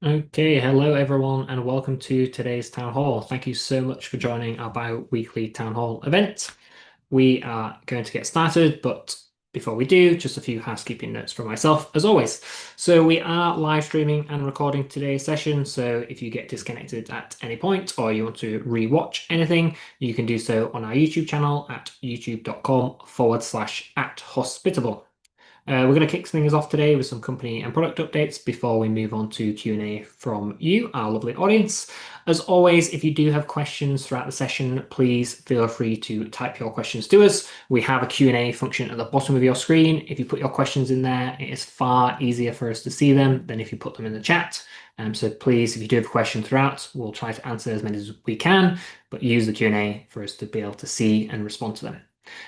Okay, hello everyone, and welcome to today's town hall. Thank you so much for joining our bi-weekly town hall event. We are going to get started, but before we do, just a few housekeeping notes from myself, as always. So we are live streaming and recording today's session, so if you get disconnected at any point or you want to re-watch anything, you can do so on our YouTube channel at youtube.com/@hospitable. We're going to kick things off today with some company and product updates before we move on to Q&A from you, our lovely audience. As always, if you do have questions throughout the session, please feel free to type your questions to us. We have a Q&A function at the bottom of your screen. If you put your questions in there, it is far easier for us to see them than if you put them in the chat. So please, if you do have a question throughout, we'll try to answer as many as we can, but use the Q&A for us to be able to see and respond to them.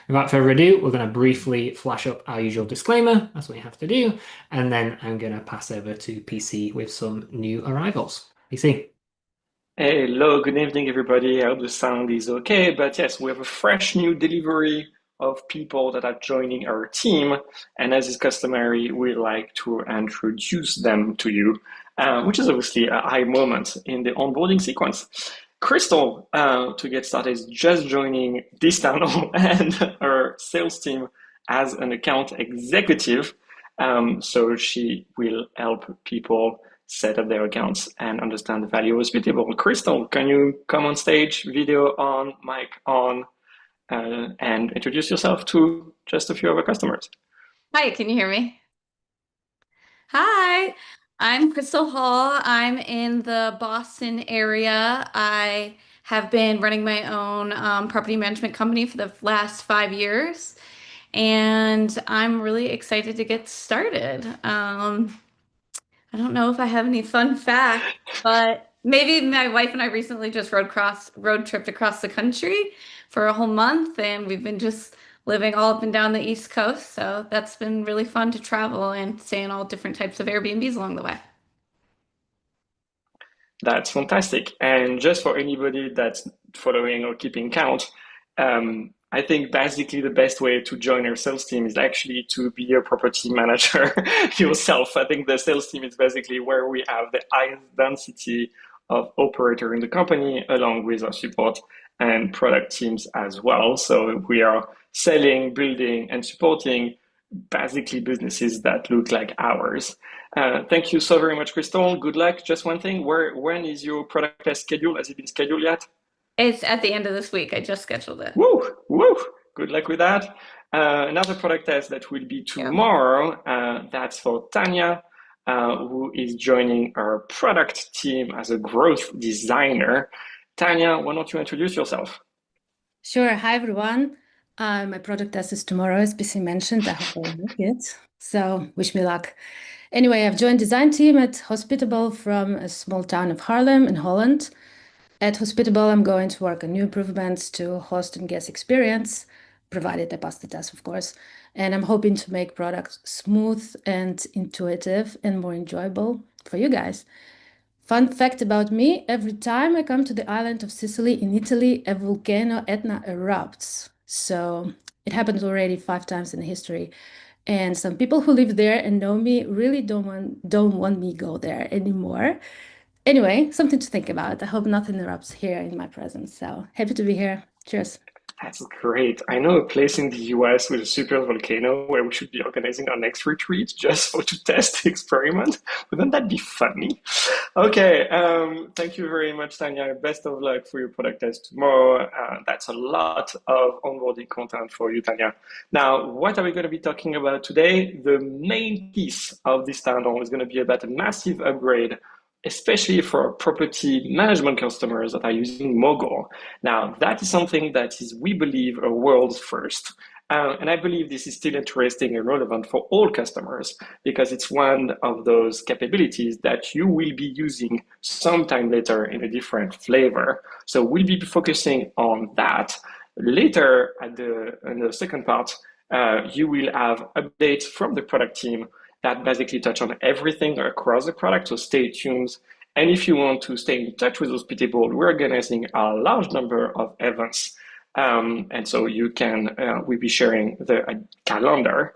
Without further ado, we're going to briefly flash up our usual disclaimer, as we have to do, and then I'm going to pass over to PC with some new arrivals. PC. Hello, good evening, everybody. I hope the sound is okay. But yes, we have a fresh new delivery of people that are joining our team. And as is customary, we like to introduce them to you, which is obviously a high moment in the onboarding sequence. Crystal, to get started, is just joining this channel and our sales team as an account executive. So she will help people set up their accounts and understand the value of Hospitable. Crystal, can you come on stage, video on, mic on, and introduce yourself to just a few of our customers? Hi, can you hear me? Hi, I'm Crystal Hall. I'm in the Boston area. I have been running my own property management company for the last 5 years, and I'm really excited to get started. I don't know if I have any fun facts, but maybe my wife and I recently just road tripped across the country for a whole month, and we've been just living all up and down the East Coast. So that's been really fun to travel and stay in all different types of Airbnbs along the way. That's fantastic. And just for anybody that's following or keeping count, I think basically the best way to join our sales team is actually to be a property manager yourself. I think the sales team is basically where we have the highest density of operator in the company, along with our support and product teams as well. So we are selling, building, and supporting basically businesses that look like ours. Thank you so very much, Crystal. Good luck. Just one thing, when is your product test scheduled? Has it been scheduled yet? It's at the end of this week. I just scheduled it. Woo, woo. Good luck with that. Another product test that will be Yeah. tomorrow, that's for Tanya, who is joining our product team as a growth designer. Tanya, why don't you introduce yourself? Sure. Hi, everyone. My product test is tomorrow, as BC mentioned. I hope I'll make it. So wish me luck. Anyway, I've joined design team at Hospitable from a small town of Haarlem in Holland. At Hospitable, I'm going to work on new improvements to host and guest experience, provided I pass the test, of course. And I'm hoping to make products smooth and intuitive and more enjoyable for you guys. Fun fact about me, every time I come to the island of Sicily in Italy, a volcano Etna erupts. So it happened already 5 times in history. And some people who live there and know me really don't want me go there anymore. Anyway, something to think about. I hope nothing erupts here in my presence. So happy to be here. Cheers. That's great. I know a place in the US with a super volcano where we should be organizing our next retreat just for to test the experiment. Wouldn't that be funny? Okay, thank you very much, Tanya. Best of luck for your product test tomorrow. That's a lot of onboarding content for you, Tanya. Now, what are we going to be talking about today? The main piece of this town hall is going to be about a massive upgrade, especially for property management customers that are using Mogul. Now, that is something that is, we believe, a world's first. And I believe this is still interesting and relevant for all customers because it's one of those capabilities that you will be using sometime later in a different flavor. So we'll be focusing on that. Later, in the second part, you will have updates from the product team that basically touch on everything across the product. So stay tuned. And if you want to stay in touch with Hospitable, we're organizing a large number of events. And so you can, we'll be sharing the calendar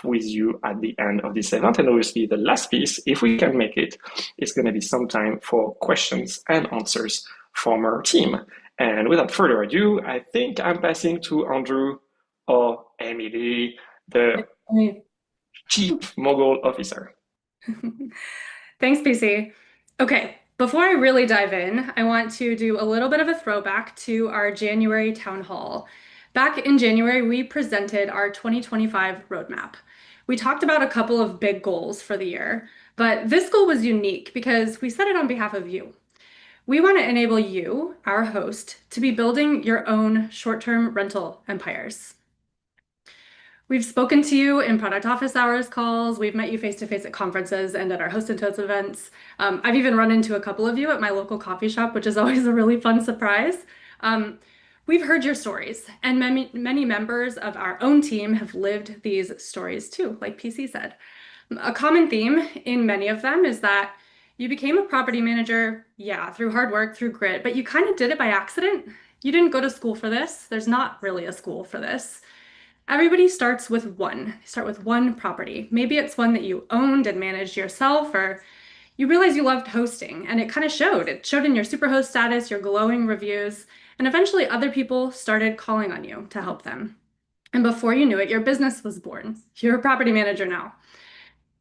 with you at the end of this event. And obviously the last piece, if we can make it, is going to be some time for questions and answers from our team. And without further ado, I think I'm passing to Andrew or Emily, the Chief Mogul Officer. Thanks, PC. Okay, before I really dive in, I want to do a little bit of a throwback to our January town hall. Back in January, we presented our 2025 roadmap. We talked about a couple of big goals for the year, but this goal was unique because we set it on behalf of you. We want to enable you, our host, to be building your own short-term rental empires. We've spoken to you in product office hours calls. We've met you face-to-face at conferences and at our Host and Totes events. I've even run into a couple of you at my local coffee shop, which is always a really fun surprise. We've heard your stories, and many members of our own team have lived these stories too, like PC said. A common theme in many of them is that you became a property manager, yeah, through hard work, through grit, but you kind of did it by accident. You didn't go to school for this. There's not really a school for this. Everybody starts with one. Start with one property. Maybe it's one that you owned and managed yourself, or you realized you loved hosting and it kind of showed. It showed in your superhost status, your glowing reviews, and eventually other people started calling on you to help them. And before you knew it, your business was born. You're a property manager now.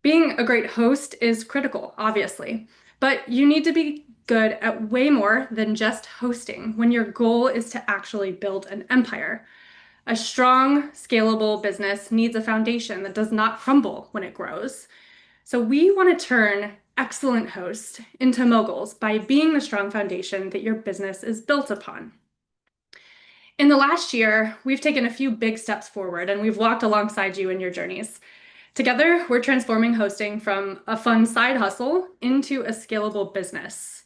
Being a great host is critical, obviously, but you need to be good at way more than just hosting when your goal is to actually build an empire. A strong, scalable business needs a foundation that does not crumble when it grows. So we want to turn excellent hosts into moguls by being the strong foundation that your business is built upon. In the last year, we've taken a few big steps forward and we've walked alongside you in your journeys. Together, we're transforming hosting from a fun side hustle into a scalable business.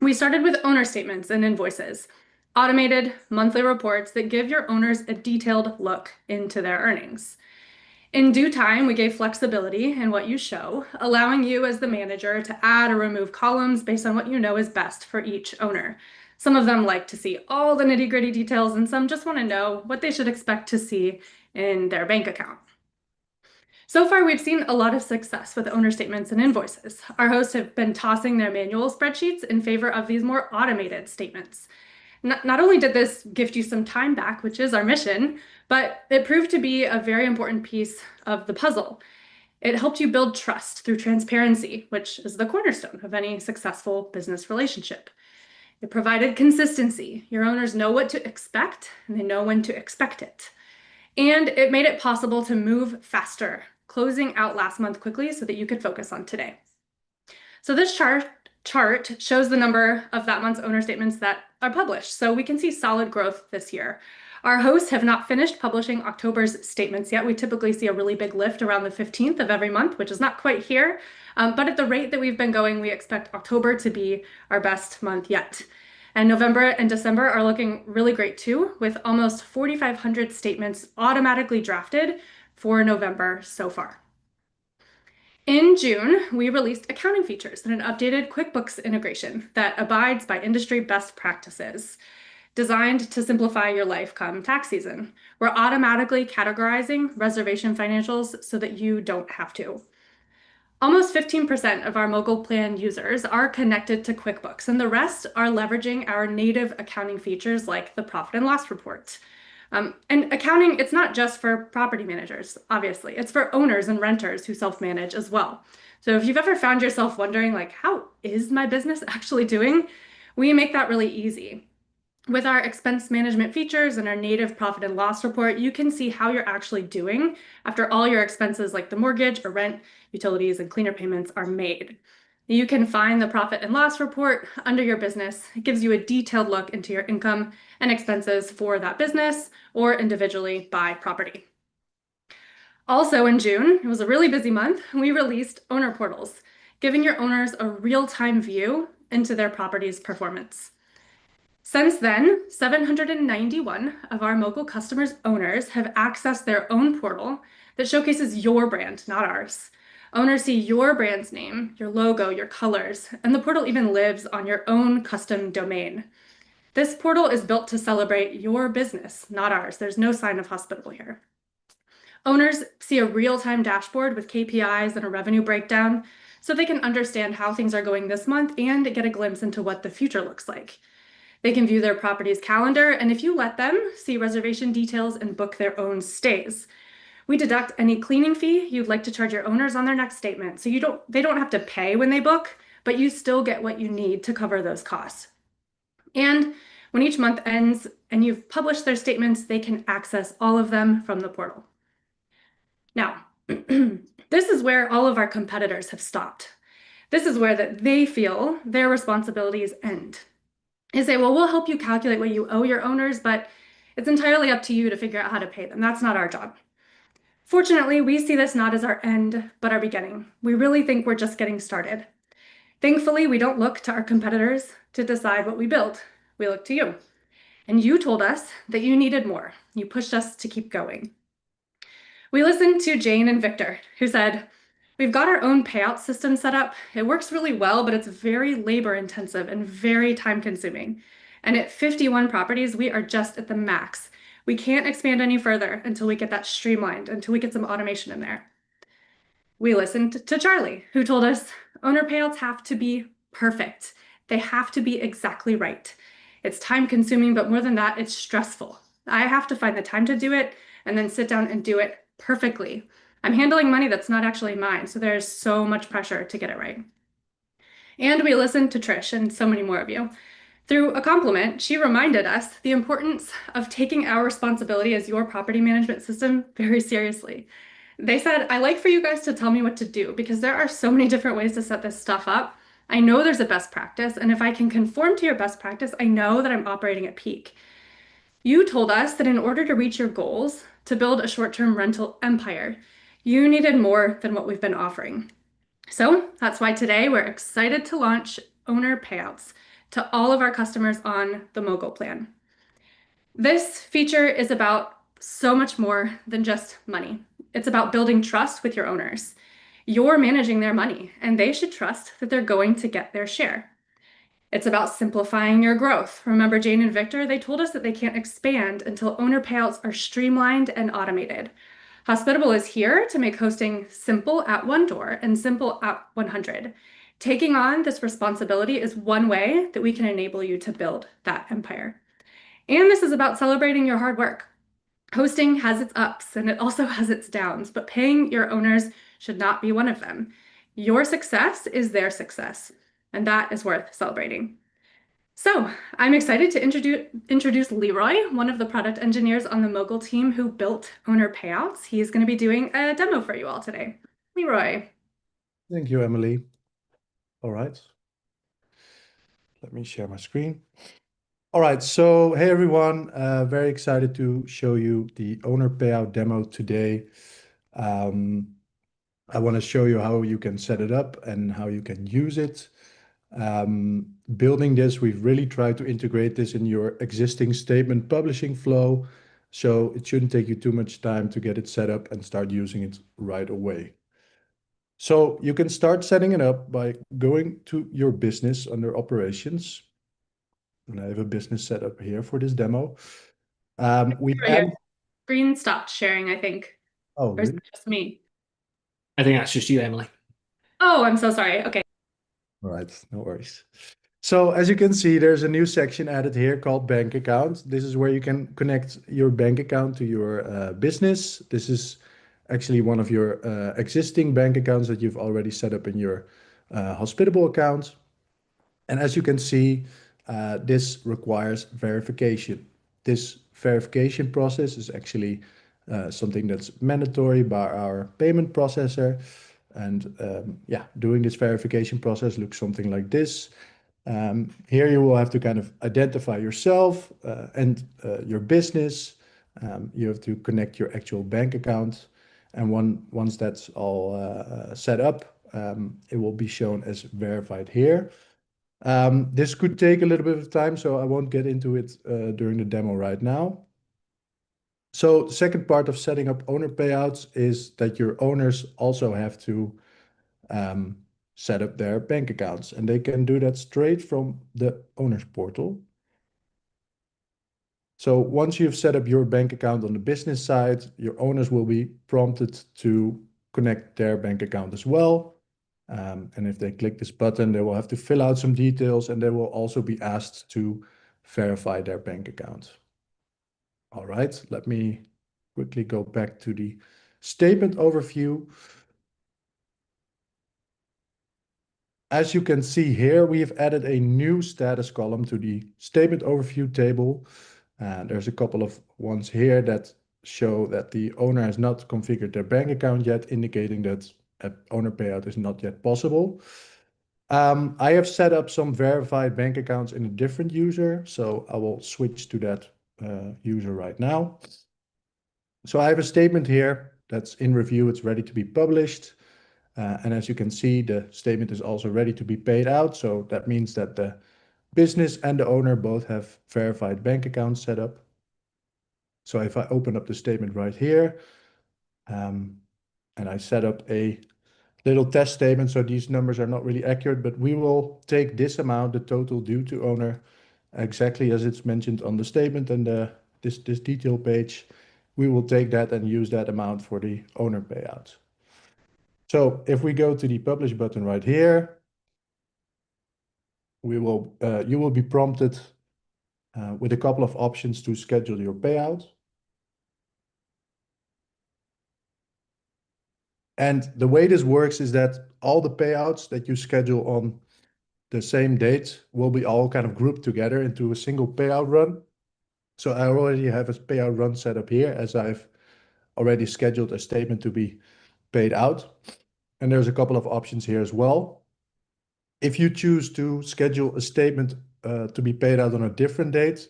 We started with owner statements and invoices, automated monthly reports that give your owners a detailed look into their earnings. In due time, we gave flexibility in what you show, allowing you as the manager to add or remove columns based on what you know is best for each owner. Some of them like to see all the nitty-gritty details, and some just want to know what they should expect to see in their bank account. So far, we've seen a lot of success with owner statements and invoices. Our hosts have been tossing their manual spreadsheets in favor of these more automated statements. Not only did this gift you some time back, which is our mission, but it proved to be a very important piece of the puzzle. It helped you build trust through transparency, which is the cornerstone of any successful business relationship. It provided consistency. Your owners know what to expect, and they know when to expect it. And it made it possible to move faster, closing out last month quickly so that you could focus on today. So this chart shows the number of that month's owner statements that are published, so we can see solid growth this year. Our hosts have not finished publishing October's statements yet. We typically see a really big lift around the 15th of every month, which is not quite here, but at the rate that we've been going, we expect October to be our best month yet. And November and December are looking really great too, with almost 4,500 statements automatically drafted for November so far. In June, we released accounting features and an updated QuickBooks integration that abides by industry best practices, designed to simplify your life come tax season. We're automatically categorizing reservation financials so that you don't have to. Almost 15% of our Mogul plan users are connected to QuickBooks, and the rest are leveraging our native accounting features like the profit and loss report. And accounting, it's not just for property managers, obviously. It's for owners and renters who self-manage as well. So if you've ever found yourself wondering, like, how is my business actually doing? We make that really easy. With our expense management features and our native profit and loss report, you can see how you're actually doing after all your expenses like the mortgage or rent, utilities, and cleaner payments are made. You can find the profit and loss report under your business. It gives you a detailed look into your income and expenses for that business or individually by property. Also in June, it was a really busy month, we released owner portals, giving your owners a real-time view into their property's performance. Since then, 791 of our Mogul customers' owners have accessed their own portal that showcases your brand, not ours. Owners see your brand's name, your logo, your colors, and the portal even lives on your own custom domain. This portal is built to celebrate your business, not ours. There's no sign of hospitable here. Owners see a real-time dashboard with KPIs and a revenue breakdown so they can understand how things are going this month and get a glimpse into what the future looks like. They can view their property's calendar, and if you let them, see reservation details and book their own stays. We deduct any cleaning fee you'd like to charge your owners on their next statement, so they don't have to pay when they book, but you still get what you need to cover those costs. And when each month ends and you've published their statements, they can access all of them from the portal. Now, this is where all of our competitors have stopped. This is where they feel their responsibilities end. They say, well, we'll help you calculate what you owe your owners, but it's entirely up to you to figure out how to pay them. That's not our job. Fortunately, we see this not as our end, but our beginning. We really think we're just getting started. Thankfully, we don't look to our competitors to decide what we build. We look to you. And you told us that you needed more. You pushed us to keep going. We listened to Jane and Victor, who said, we've got our own payout system set up. It works really well, but it's very labor intensive and very time consuming. And at 51 properties, we are just at the max. We can't expand any further until we get that streamlined, until we get some automation in there. We listened to Charlie, who told us owner payouts have to be perfect. They have to be exactly right. It's time consuming, but more than that, it's stressful. I have to find the time to do it and then sit down and do it perfectly. I'm handling money that's not actually mine, so there's so much pressure to get it right. And we listened to Trish and so many more of you. Through a compliment, she reminded us the importance of taking our responsibility as your property management system very seriously. They said, I like for you guys to tell me what to do because there are so many different ways to set this stuff up. I know there's a best practice, and if I can conform to your best practice, I know that I'm operating at peak. You told us that in order to reach your goals, to build a short-term rental empire, you needed more than what we've been offering. So that's why today we're excited to launch owner payouts to all of our customers on the Mogul plan. This feature is about so much more than just money. It's about building trust with your owners. You're managing their money, and they should trust that they're going to get their share. It's about simplifying your growth. Remember Jane and Victor? They told us that they can't expand until owner payouts are streamlined and automated. Hospitable is here to make hosting simple at one door and simple at 100. Taking on this responsibility is one way that we can enable you to build that empire. And this is about celebrating your hard work. Hosting has its ups and it also has its downs, but paying your owners should not be one of them. Your success is their success, and that is worth celebrating. So I'm excited to introduce Leroy, one of the product engineers on the Mogul team who built owner payouts. He is going to be doing a demo for you all today. Leroy. Thank you, Emily. All right. Let me share my screen. All right, so hey everyone, very excited to show you the owner payout demo today. I want to show you how you can set it up and how you can use it. Building this, we've really tried to integrate this in your existing statement publishing flow, so it shouldn't take you too much time to get it set up and start using it right away. So you can start setting it up by going to your business under operations. And I have a business set up here for this demo. Screen stopped sharing, I think. Oh, or is really? it just me? I think that's just you, Emily. Oh, I'm so sorry. Okay. All right, no worries. So as you can see, there's a new section added here called bank account. This is where you can connect your bank account to your business. This is actually one of your existing bank accounts that you've already set up in your Hospitable account. And as you can see, this requires verification. This verification process is actually something that's mandatory by our payment processor. And yeah, doing this verification process looks something like this. Here you will have to kind of identify yourself and your business. You have to connect your actual bank account. And once that's all set up, it will be shown as verified here. This could take a little bit of time, so I won't get into it during the demo right now. So the second part of setting up owner payouts is that your owners also have to set up their bank accounts, and they can do that straight from the owners portal. So once you've set up your bank account on the business side, your owners will be prompted to connect their bank account as well. And if they click this button, they will have to fill out some details, and they will also be asked to verify their bank account. All right, let me quickly go back to the statement overview. As you can see here, we have added a new status column to the statement overview table. And there's a couple of ones here that show that the owner has not configured their bank account yet, indicating that an owner payout is not yet possible. I have set up some verified bank accounts in a different user, so I will switch to that user right now. So I have a statement here that's in review. It's ready to be published. And as you can see, the statement is also ready to be paid out. So that means that the business and the owner both have verified bank accounts set up. So if I open up the statement right here, and I set up a little test statement, so these numbers are not really accurate, but we will take this amount, the total due to owner, exactly as it's mentioned on the statement and this detail page. We will take that and use that amount for the owner payout. So if we go to the publish button right here, you will be prompted with a couple of options to schedule your payout. And the way this works is that all the payouts that you schedule on the same date will be all kind of grouped together into a single payout run. So I already have a payout run set up here, as I've already scheduled a statement to be paid out. And there's a couple of options here as well. If you choose to schedule a statement to be paid out on a different date,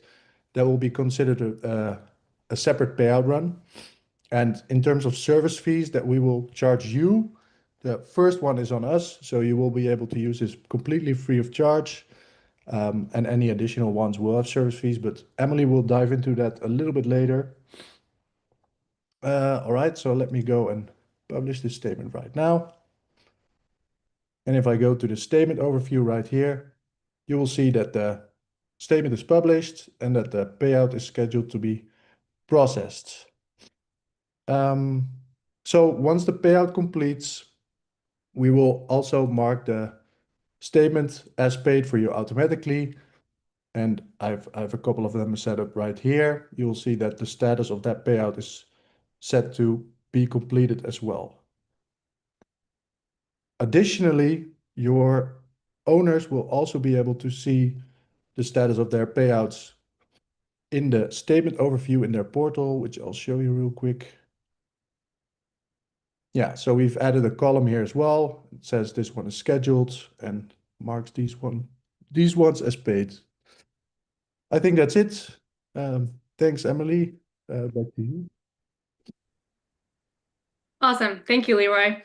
that will be considered a separate payout run. And in terms of service fees that we will charge you, the first one is on us. So you will be able to use this completely free of charge. And any additional ones will have service fees, but Emily will dive into that a little bit later. All right, so let me go and publish this statement right now. And if I go to the statement overview right here, you will see that the statement is published and that the payout is scheduled to be processed. So once the payout completes, we will also mark the statement as paid for you automatically. And I have a couple of them set up right here. You'll see that the status of that payout is set to be completed as well. Additionally, your owners will also be able to see the status of their payouts in the statement overview in their portal, which I'll show you real quick. Yeah, so we've added a column here as well. It says this one is scheduled and marks these ones as paid. I think that's it. Thanks, Emily. Back to you. Awesome. Thank you, Leroy.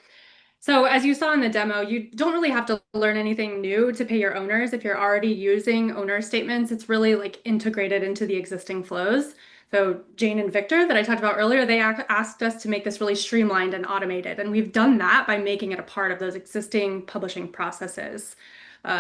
So as you saw in the demo, you don't really have to learn anything new to pay your owners. If you're already using owner statements, it's really like integrated into the existing flows. So Jane and Victor that I talked about earlier, they asked us to make this really streamlined and automated. And we've done that by making it a part of those existing publishing processes.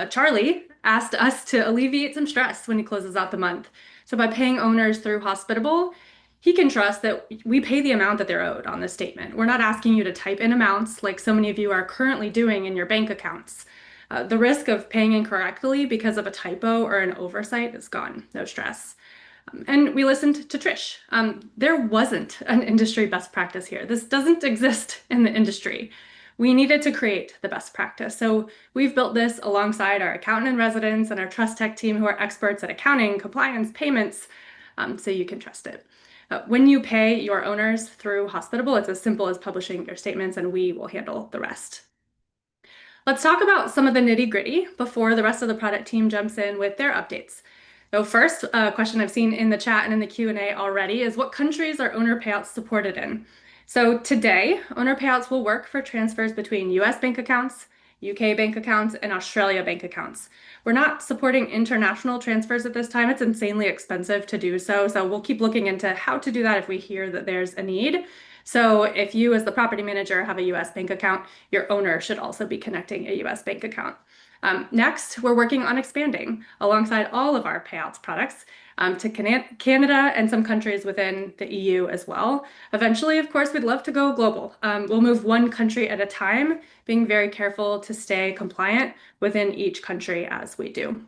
Charlie asked us to alleviate some stress when he closes out the month. So by paying owners through Hospitable, he can trust that we pay the amount that they're owed on the statement. We're not asking you to type in amounts like so many of you are currently doing in your bank accounts. The risk of paying incorrectly because of a typo or an oversight is gone, no stress. And we listened to Trish. There wasn't an industry best practice here. This doesn't exist in the industry. We needed to create the best practice. So we've built this alongside our accountant in residence and our trust tech team who are experts at accounting, compliance, payments, so you can trust it. When you pay your owners through Hospitable, it's as simple as publishing your statements and we will handle the rest. Let's talk about some of the nitty-gritty before the rest of the product team jumps in with their updates. So first, a question I've seen in the chat and in the Q&A already is what countries are owner payouts supported in? So today, owner payouts will work for transfers between US bank accounts, UK bank accounts, and Australia bank accounts. We're not supporting international transfers at this time. It's insanely expensive to do so. So we'll keep looking into how to do that if we hear that there's a need. So if you as the property manager have a US bank account, your owner should also be connecting a US bank account. Next, we're working on expanding alongside all of our payouts products to Canada and some countries within the EU as well. Eventually, of course, we'd love to go global. We'll move one country at a time, being very careful to stay compliant within each country as we do.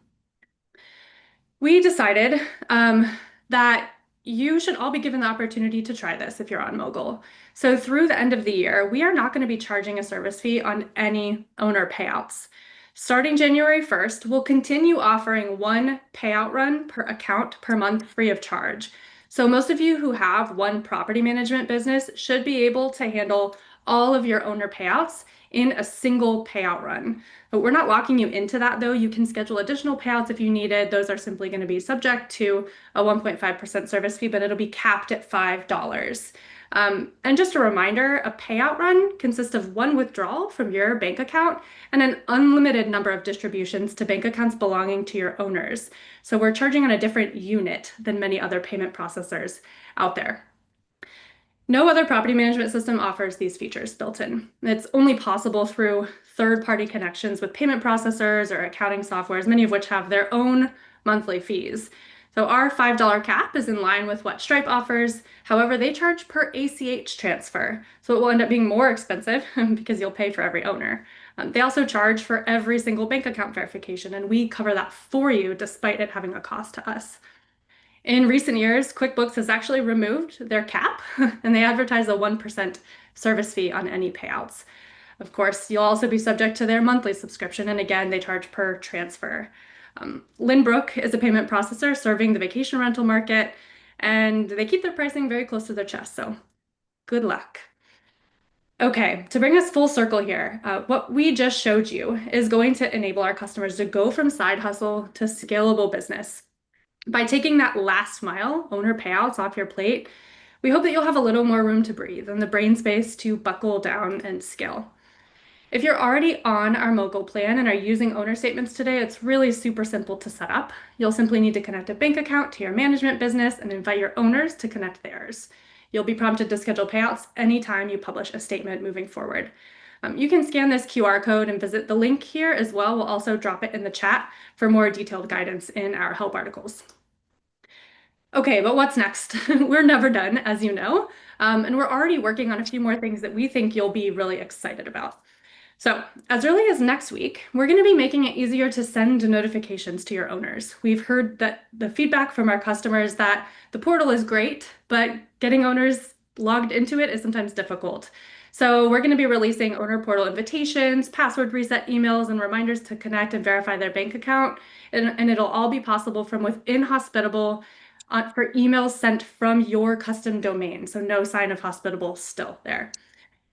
We decided that you should all be given the opportunity to try this if you're on Mogul. So through the end of the year, we are not going to be charging a service fee on any owner payouts. Starting January 1st, we'll continue offering one payout run per account per month free of charge. So most of you who have one property management business should be able to handle all of your owner payouts in a single payout run. But we're not locking you into that though. You can schedule additional payouts if you needed. Those are simply going to be subject to a 1.5% service fee, but it'll be capped at $5. And just a reminder, a payout run consists of one withdrawal from your bank account and an unlimited number of distributions to bank accounts belonging to your owners. So we're charging on a different unit than many other payment processors out there. No other property management system offers these features built in. It's only possible through third-party connections with payment processors or accounting softwares, many of which have their own monthly fees. So our $5 cap is in line with what Stripe offers. However, they charge per ACH transfer. So it will end up being more expensive because you'll pay for every owner. They also charge for every single bank account verification, and we cover that for you despite it having a cost to us. In recent years, QuickBooks has actually removed their cap and they advertise a 1% service fee on any payouts. Of course, you'll also be subject to their monthly subscription, and again, they charge per transfer. Lynbrook is a payment processor serving the vacation rental market, and they keep their pricing very close to their chest, so good luck. Okay, to bring us full circle here, what we just showed you is going to enable our customers to go from side hustle to scalable business. By taking that last mile, owner payouts off your plate, we hope that you'll have a little more room to breathe and the brain space to buckle down and scale. If you're already on our Mogul plan and are using owner statements today, it's really super simple to set up. You'll simply need to connect a bank account to your management business and invite your owners to connect theirs. You'll be prompted to schedule payouts anytime you publish a statement moving forward. You can scan this QR code and visit the link here as well. We'll also drop it in the chat for more detailed guidance in our help articles. Okay, but what's next? We're never done, as you know, and we're already working on a few more things that we think you'll be really excited about. So as early as next week, we're going to be making it easier to send notifications to your owners. We've heard that the feedback from our customers that the portal is great, but getting owners logged into it is sometimes difficult. So we're going to be releasing owner portal invitations, password reset emails, and reminders to connect and verify their bank account. And it'll all be possible from within Hospitable for emails sent from your custom domain. So no sign of Hospitable still there.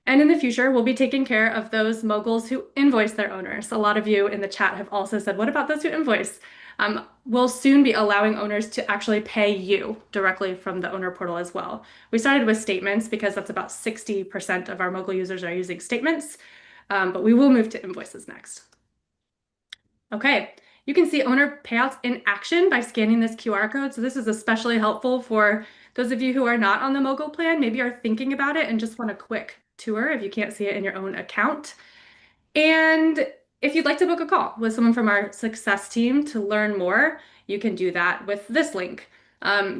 And in the future, we'll be taking care of those moguls who invoice their owners. A lot of you in the chat have also said, what about those who invoice? We'll soon be allowing owners to actually pay you directly from the owner portal as well. We started with statements because that's about 60% of our Mogul users are using statements, but we will move to invoices next. Okay, you can see owner payouts in action by scanning this QR code. So this is especially helpful for those of you who are not on the Mogul plan, maybe are thinking about it and just want a quick tour if you can't see it in your own account. And if you'd like to book a call with someone from our success team to learn more, you can do that with this link.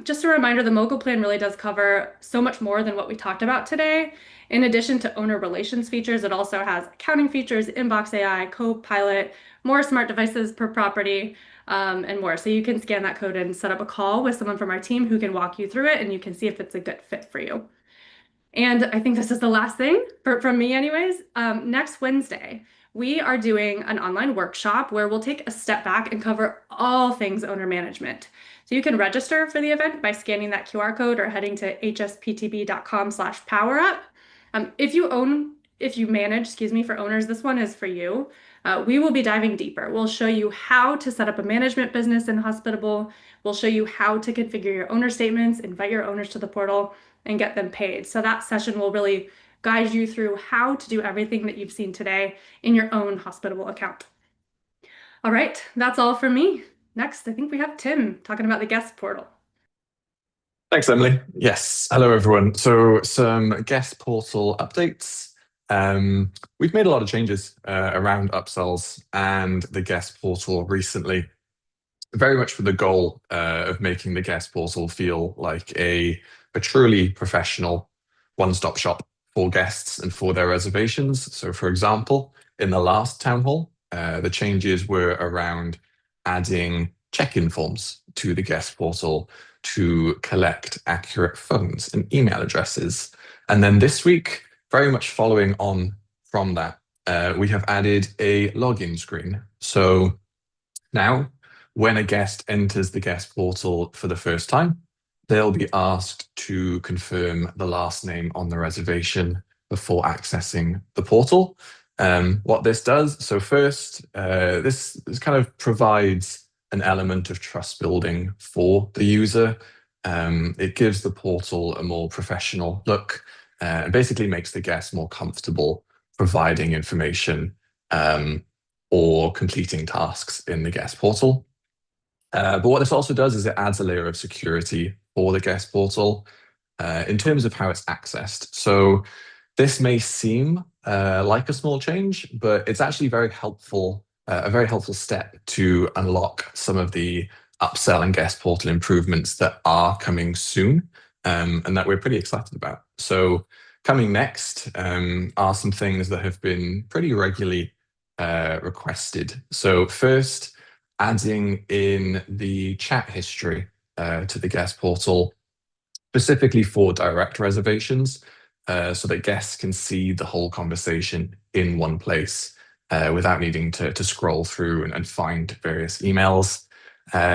Just a reminder, the Mogul plan really does cover so much more than what we talked about today. In addition to owner relations features, it also has accounting features, inbox AI, Copilot, more smart devices per property, and more. So you can scan that code and set up a call with someone from our team who can walk you through it, and you can see if it's a good fit for you. And I think this is the last thing from me anyways. Next Wednesday, we are doing an online workshop where we'll take a step back and cover all things owner management. So you can register for the event by scanning that QR code or heading to hsptb.com/powerup. If you manage, for owners, this one is for you. We will be diving deeper. We'll show you how to set up a management business in Hospitable. We'll show you how to configure your owner statements, invite your owners to the portal, and get them paid. So that session will really guide you through how to do everything that you've seen today in your own Hospitable account. All right, that's all from me. Next, I think we have Tim talking about the guest portal. Thanks, Emily. Yes, hello everyone. So some guest portal updates. We've made a lot of changes around upsells and the guest portal recently, very much with the goal of making the guest portal feel like a truly professional one-stop shop for guests and for their reservations. So for example, in the last town hall, the changes were around adding check-in forms to the guest portal to collect accurate phones and email addresses. And then this week, very much following on from that, we have added a login screen. So now, when a guest enters the guest portal for the first time, they'll be asked to confirm the last name on the reservation before accessing the portal. What this does, so first, this kind of provides an element of trust building for the user. It gives the portal a more professional look and basically makes the guest more comfortable providing information or completing tasks in the guest portal. But what this also does is it adds a layer of security for the guest portal in terms of how it's accessed. So this may seem like a small change, but it's actually very helpful, a very helpful step to unlock some of the upsell and guest portal improvements that are coming soon and that we're pretty excited about. So coming next are some things that have been pretty regularly requested. So first, adding in the chat history to the guest portal, specifically for direct reservations, so that guests can see the whole conversation in one place without needing to scroll through and find various emails.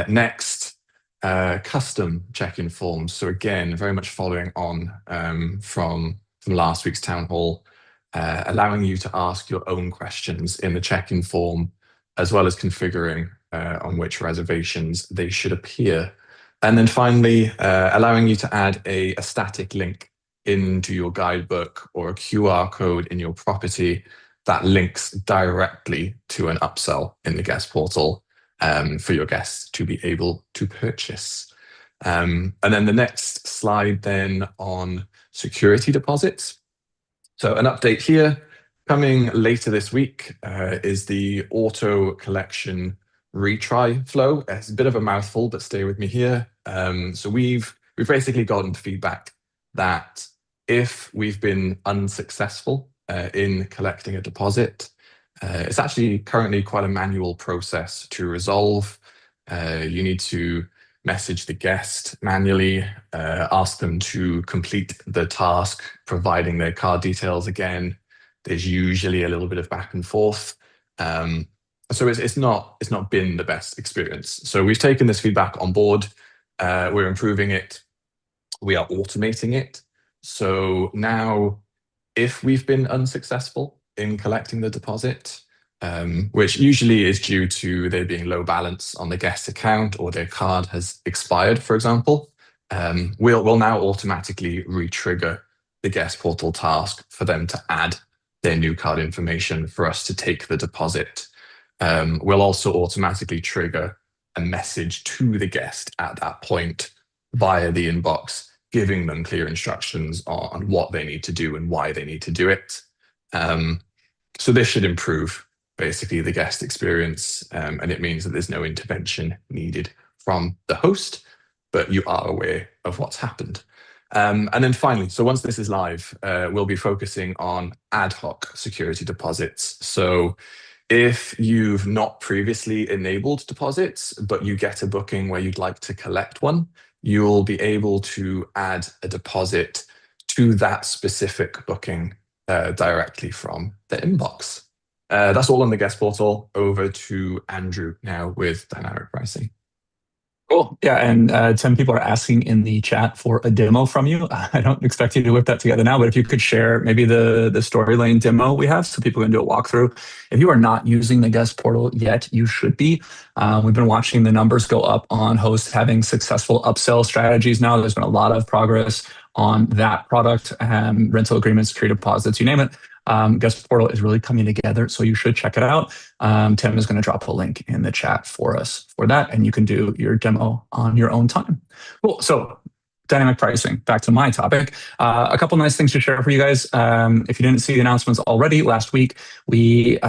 Next, custom check-in forms. So again, very much following on from last week's town hall, allowing you to ask your own questions in the check-in form, as well as configuring on which reservations they should appear. And then finally, allowing you to add a static link into your guidebook or a QR code in your property that links directly to an upsell in the guest portal for your guests to be able to purchase. And then the next slide then on security deposits. So an update here, coming later this week is the auto collection retry flow. It's a bit of a mouthful, but stay with me here. So we've basically gotten feedback that if we've been unsuccessful in collecting a deposit, it's actually currently quite a manual process to resolve. You need to message the guest manually, ask them to complete the task, providing their card details again. There's usually a little bit of back and forth. So it's not been the best experience. So we've taken this feedback on board. We're improving it. We are automating it. So now, if we've been unsuccessful in collecting the deposit, which usually is due to there being low balance on the guest account or their card has expired, for example, we'll now automatically re-trigger the guest portal task for them to add their new card information for us to take the deposit. We'll also automatically trigger a message to the guest at that point via the inbox, giving them clear instructions on what they need to do and why they need to do it. So this should improve basically the guest experience, and it means that there's no intervention needed from the host, but you are aware of what's happened. And then finally, so once this is live, we'll be focusing on ad hoc security deposits. So if you've not previously enabled deposits, but you get a booking where you'd like to collect one, you'll be able to add a deposit to that specific booking directly from the inbox. That's all on the guest portal. Over to Andrew now with dynamic pricing. Cool. Yeah, and Tim, people are asking in the chat for a demo from you. I don't expect you to whip that together now, but if you could share maybe the story lane demo we have so people can do a walkthrough. If you are not using the guest portal yet, you should be. We've been watching the numbers go up on hosts having successful upsell strategies now. There's been a lot of progress on that product, rental agreements, security deposits, you name it. Guest portal is really coming together, so you should check it out. Tim is going to drop a link in the chat for us for that, and you can do your demo on your own time. Cool. So dynamic pricing, back to my topic. A couple nice things to share for you guys. If you didn't see the announcements already, last week we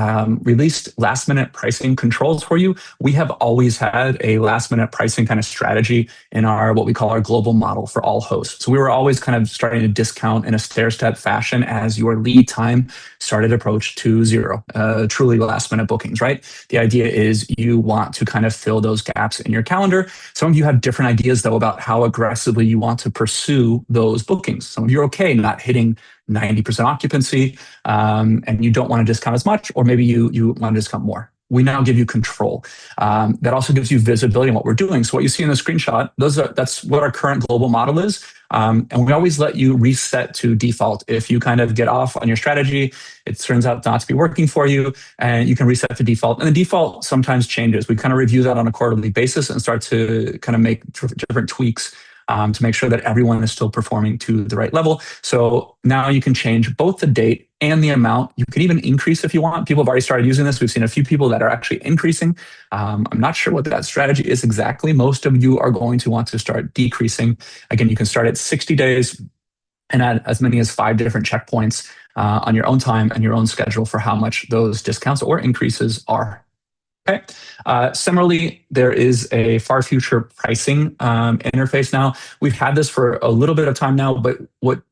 released last minute pricing controls for you. We have always had a last minute pricing kind of strategy in our what we call our global model for all hosts. So we were always kind of starting to discount in a stair-step fashion as your lead time started to approach to zero, truly last minute bookings, right? The idea is you want to kind of fill those gaps in your calendar. Some of you have different ideas though about how aggressively you want to pursue those bookings. Some of you are okay not hitting 90% occupancy and you don't want to discount as much, or maybe you want to discount more. We now give you control. That also gives you visibility in what we're doing. So what you see in the screenshot, that's what our current global model is. And we always let you reset to default. If you kind of get off on your strategy, it turns out not to be working for you, and you can reset to default. And the default sometimes changes. We kind of review that on a quarterly basis and start to kind of make different tweaks to make sure that everyone is still performing to the right level. So now you can change both the date and the amount. You can even increase if you want. People have already started using this. We've seen a few people that are actually increasing. I'm not sure what that strategy is exactly. Most of you are going to want to start decreasing. Again, you can start at 60 days and add as many as 5 different checkpoints on your own time and your own schedule for how much those discounts or increases are. Okay. Similarly, there is a far future pricing interface now. We've had this for a little bit of time now, but what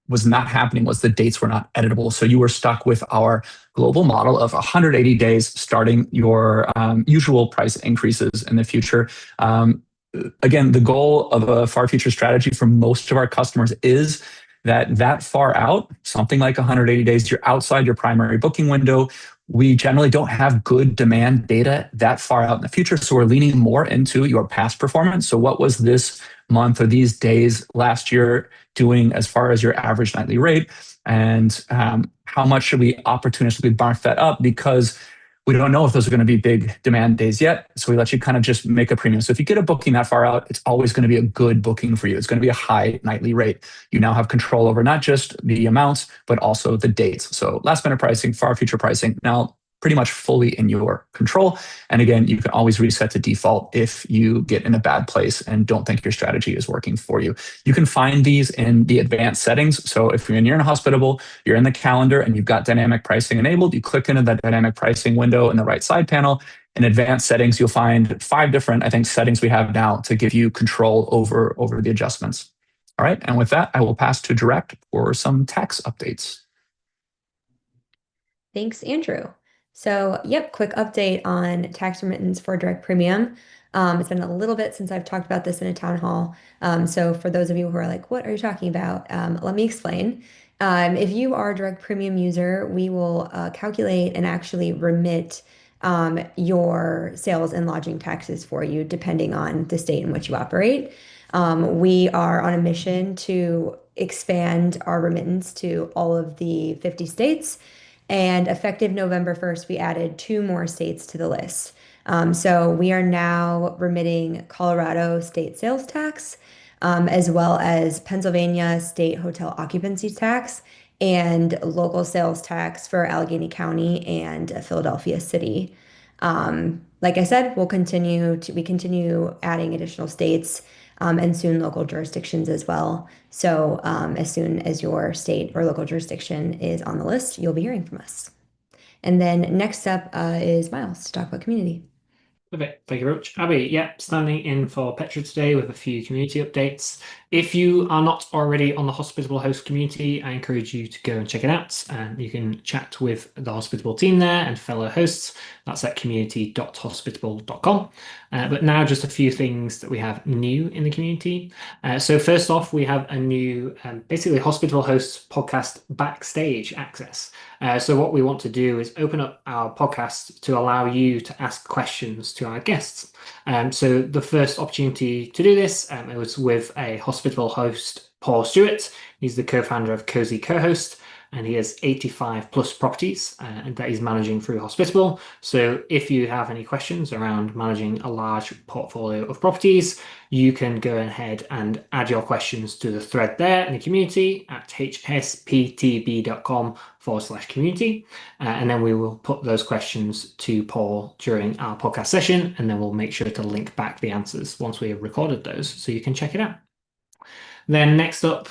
was not happening was the dates were not editable. So you were stuck with our global model of 180 days starting your usual price increases in the future. Again, the goal of a far future strategy for most of our customers is that far out, something like 180 days, you're outside your primary booking window. We generally don't have good demand data that far out in the future, so we're leaning more into your past performance. So what was this month or these days last year doing as far as your average nightly rate? And how much should we opportunistically mark that up? Because we don't know if those are going to be big demand days yet. So we let you kind of just make a premium. So if you get a booking that far out, it's always going to be a good booking for you. It's going to be a high nightly rate. You now have control over not just the amounts, but also the dates. So last minute pricing, far future pricing, now pretty much fully in your control. And again, you can always reset to default if you get in a bad place and don't think your strategy is working for you. You can find these in the advanced settings. So if you're in Hospitable, you're in the calendar and you've got dynamic pricing enabled, you click into that dynamic pricing window in the right side panel. In advanced settings, you'll find 5 different, I think, settings we have now to give you control over the adjustments. All right. And with that, I will pass to Direct for some tax updates. Thanks, Andrew. So, yep, quick update on tax remittance for direct premium. It's been a little bit since I've talked about this in a town hall. So for those of you who are like, what are you talking about? Let me explain. If you are a direct premium user, we will calculate and actually remit your sales and lodging taxes for you, depending on the state in which you operate. We are on a mission to expand our remittance to all of the 50 states. And effective November 1st, we added 2 more states to the list. So we are now remitting Colorado state sales tax, as well as Pennsylvania state hotel occupancy tax and local sales tax for Allegheny County and Philadelphia City. Like I said, we continue adding additional states and soon local jurisdictions as well. So as soon as your state or local jurisdiction is on the list, you'll be hearing from us. And then next up is Miles to talk about community. Perfect. Thank you very much. Abby, standing in for Petra today with a few community updates. If you are not already on the Hospitable Host community, I encourage you to go and check it out. You can chat with the Hospitable team there and fellow hosts. That's at community.hospitable.com. But now just a few things that we have new in the community. So first off, we have a new, basically Hospitable Hosts podcast backstage access. So what we want to do is open up our podcast to allow you to ask questions to our guests. So the first opportunity to do this, it was with a Hospitable host, Paul Stewart. He's the co-founder of Cozy Co-host, and he has 85 plus properties that he's managing through Hospitable. So if you have any questions around managing a large portfolio of properties, you can go ahead and add your questions to the thread there in the community at hsptb.com/community. And then we will put those questions to Paul during our podcast session, and then we'll make sure to link back the answers once we have recorded those so you can check it out. Then next up,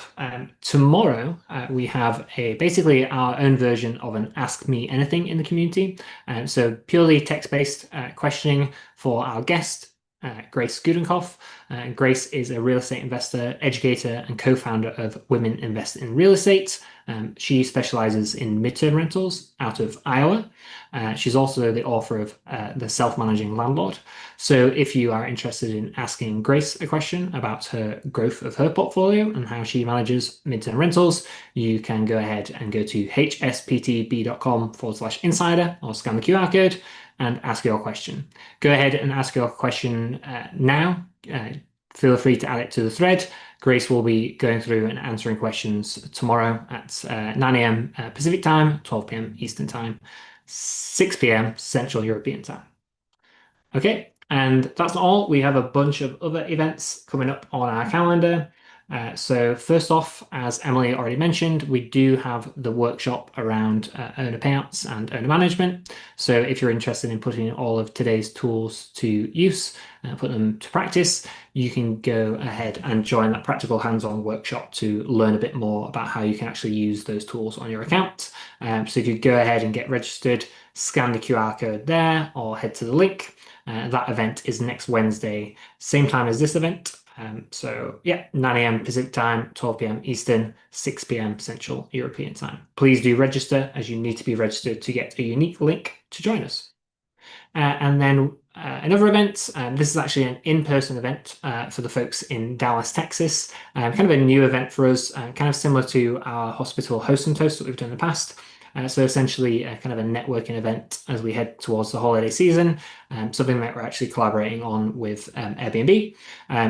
tomorrow, we have basically our own version of an Ask Me Anything in the community. So purely text-based questioning for our guest, Grace Gudenkoff. Grace is a real estate investor, educator, and co-founder of Women Invest in Real Estate. She specializes in midterm rentals out of Iowa. She's also the author of The Self-Managing Landlord. So if you are interested in asking Grace a question about her growth of her portfolio and how she manages midterm rentals, you can go ahead and go to hsptb.com/insider or scan the QR code and ask your question. Go ahead and ask your question now. Feel free to add it to the thread. Grace will be going through and answering questions tomorrow at 9 a.m. Pacific time, 12 p.m. Eastern time, 6 p.m. Central European time. Okay, and that's not all. We have a bunch of other events coming up on our calendar. So first off, as Emily already mentioned, we do have the workshop around owner payouts and owner management. So if you're interested in putting all of today's tools to use, put them to practice, you can go ahead and join that practical hands-on workshop to learn a bit more about how you can actually use those tools on your account. So if you go ahead and get registered, scan the QR code there or head to the link. That event is next Wednesday, same time as this event. So yeah, 9 a.m. Pacific time, 12 p.m. Eastern, 6 p.m. Central European time. Please do register, as you need to be registered to get a unique link to join us. And then another event, this is actually an in-person event for the folks in Dallas, Texas. Kind of a new event for us, kind of similar to our hospital host and toast that we've done in the past. So essentially kind of a networking event as we head towards the holiday season, something that we're actually collaborating on with Airbnb.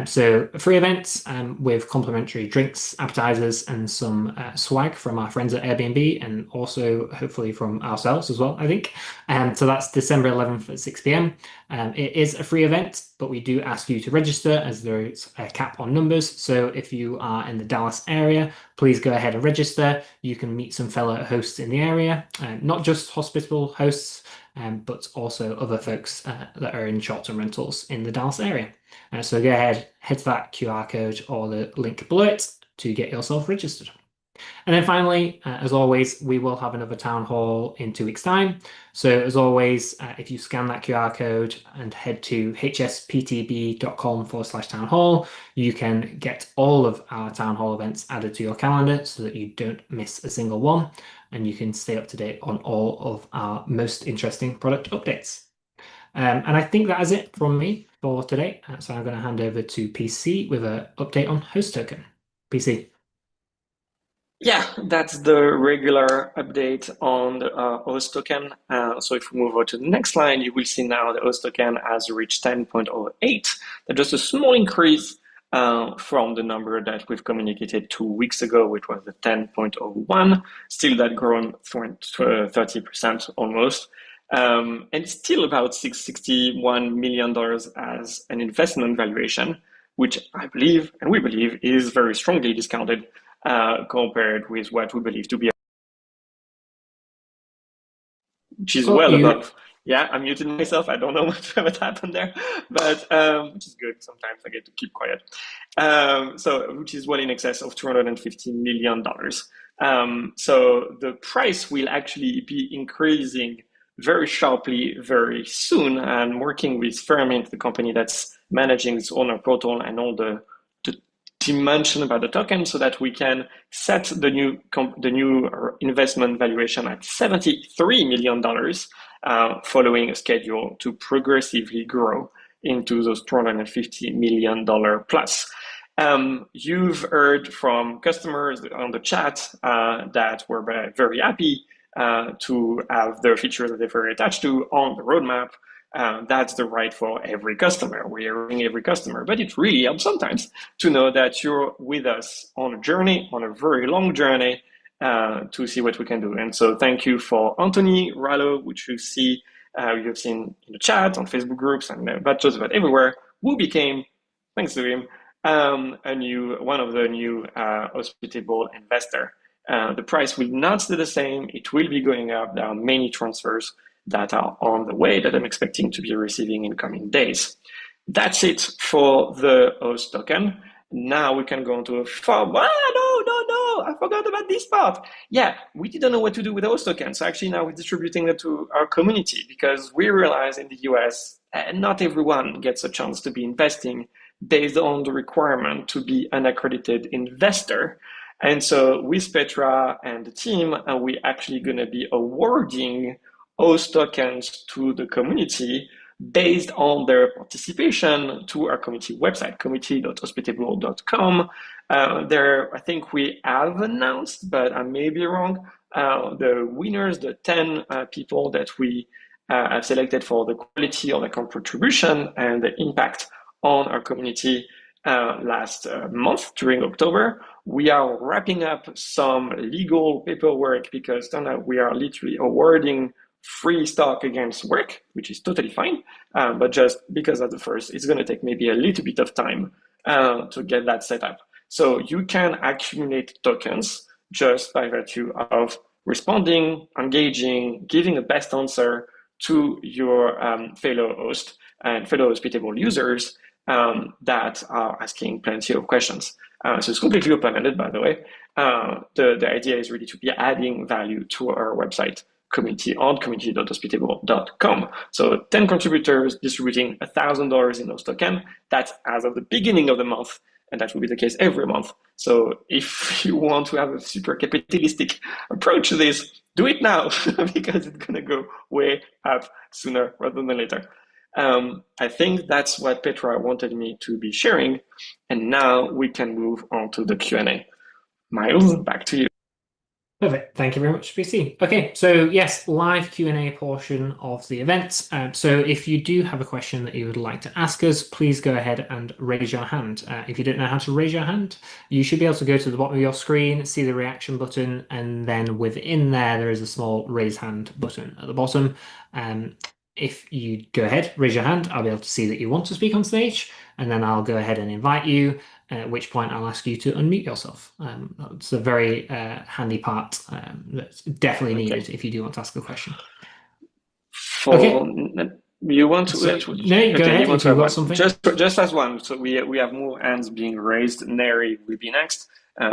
So a free event with complimentary drinks, appetizers, and some swag from our friends at Airbnb, and also hopefully from ourselves as well, I think. So that's December 11th at 6 p.m. It is a free event, but we do ask you to register as there is a cap on numbers. So if you are in the Dallas area, please go ahead and register. You can meet some fellow hosts in the area, not just hospitable hosts, but also other folks that are in short-term rentals in the Dallas area. So go ahead, head to that QR code or the link below it to get yourself registered. And then finally, as always, we will have another town hall in 2 weeks' time. So as always, if you scan that QR code and head to hsptb.com/town hall, you can get all of our town hall events added to your calendar so that you don't miss a single one, and you can stay up to date on all of our most interesting product updates. And I think that is it from me for today. So I'm going to hand over to PC with an update on host token. PC. Yeah, that's the regular update on the host token. So if we move on to the next slide, you will see now the host token has reached 10.08. That's just a small increase from the number that we've communicated 2 weeks ago, which was the 10.01. Still that grown for 30% almost. And still about $61 million as an investment valuation, which I believe, and we believe, is very strongly discounted compared with what we believe to be, which is well above. Yeah, I muted myself. I don't know what happened there, but which is good. Sometimes I get to keep quiet. So, which is well in excess of $250 million. So the price will actually be increasing very sharply very soon. And working with Fermint, the company that's managing its owner portal and all the dimension about the token, so that we can set the new investment valuation at $73 million, following a schedule to progressively grow into those $250 million plus. You've heard from customers on the chat that were very happy to have their features that they're very attached to on the roadmap. That's the right for every customer. We are hearing every customer, but it really helps sometimes to know that you're with us on a journey, on a very long journey, to see what we can do. And so thank you for Anthony Rallo, which you see, you've seen in the chat, on Facebook groups, and but just about everywhere, who became, thanks to him, one of the new hospitable investor. The price will not stay the same. It will be going up. There are many transfers that are on the way that I'm expecting to be receiving in coming days. That's it for the host token. Now we can go into a form. No, I forgot about this part. Yeah, we didn't know what to do with those tokens. So actually now we're distributing it to our community because we realize in the US, not everyone gets a chance to be investing based on the requirement to be an accredited investor. And so with Petra and the team, we're actually going to be awarding those tokens to the community based on their participation to our community website, community.hospitable.com. There, I think we have announced, but I may be wrong, the winners, the 10 people that we have selected for the quality of their contribution and the impact on our community last month during October. We are wrapping up some legal paperwork because we are literally awarding free stock against work, which is totally fine. But just because of the first, it's going to take maybe a little bit of time to get that set up. So you can accumulate tokens just by virtue of responding, engaging, giving the best answer to your fellow host and fellow hospitable users that are asking plenty of questions. So it's completely open-ended, by the way. The idea is really to be adding value to our website community on community.hospitable.com. So 10 contributors distributing $1,000 in those tokens. That's as of the beginning of the month, and that will be the case every month. So if you want to have a super capitalistic approach to this, do it now because it's going to go way up sooner rather than later. I think that's what Petra wanted me to be sharing. And now we can move on to the Q&A. Miles, back to you. Perfect. Thank you very much, BC. Okay, so yes, live Q&A portion of the event. So if you do have a question that you would like to ask us, please go ahead and raise your hand. If you don't know how to raise your hand, you should be able to go to the bottom of your screen, see the reaction button, and then within there is a small raise hand button at the bottom. If you go ahead, raise your hand, I'll be able to see that you want to speak on stage, and then I'll go ahead and invite you, at which point I'll ask you to unmute yourself. It's a very handy part that's definitely needed if you do want to ask a question. You want to? So, no, go ahead if you've got something. Just as one. So we have more hands being raised. Neri will be next.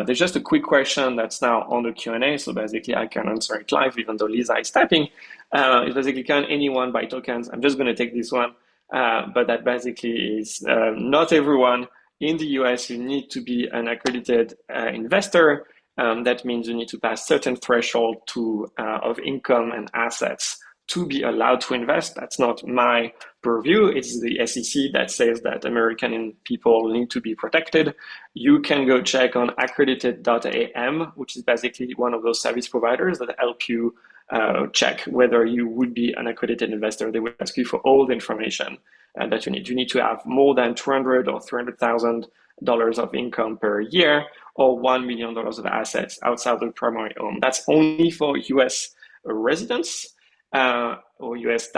There's just a quick question that's now on the Q&A. So basically, I can answer it live, even though Lisa is typing. It's basically, can anyone buy tokens? I'm just going to take this one. But that basically is not everyone. In the US, you need to be an accredited investor. That means you need to pass certain threshold of income and assets to be allowed to invest. That's not my purview. It's the SEC that says that American people need to be protected. You can go check on accredited.am, which is basically one of those service providers that help you check whether you would be an accredited investor. They will ask you for all the information that you need. You need to have more than $200,000 or $300,000 of income per year or $1 million of assets outside the primary home. That's only for US residents. Or US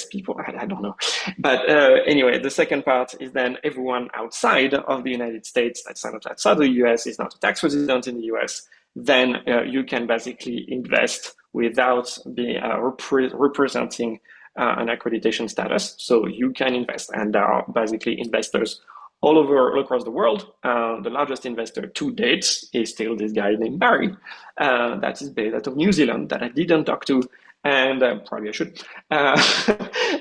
people, I don't know. But anyway, the second part is then everyone outside of the United States, that's outside the US, is not a tax resident in the US, then you can basically invest without being representing an accreditation status. So you can invest, and there are basically investors all across the world. The largest investor to date is still this guy named Barry, that is based out of New Zealand, that I didn't talk to, and probably I should,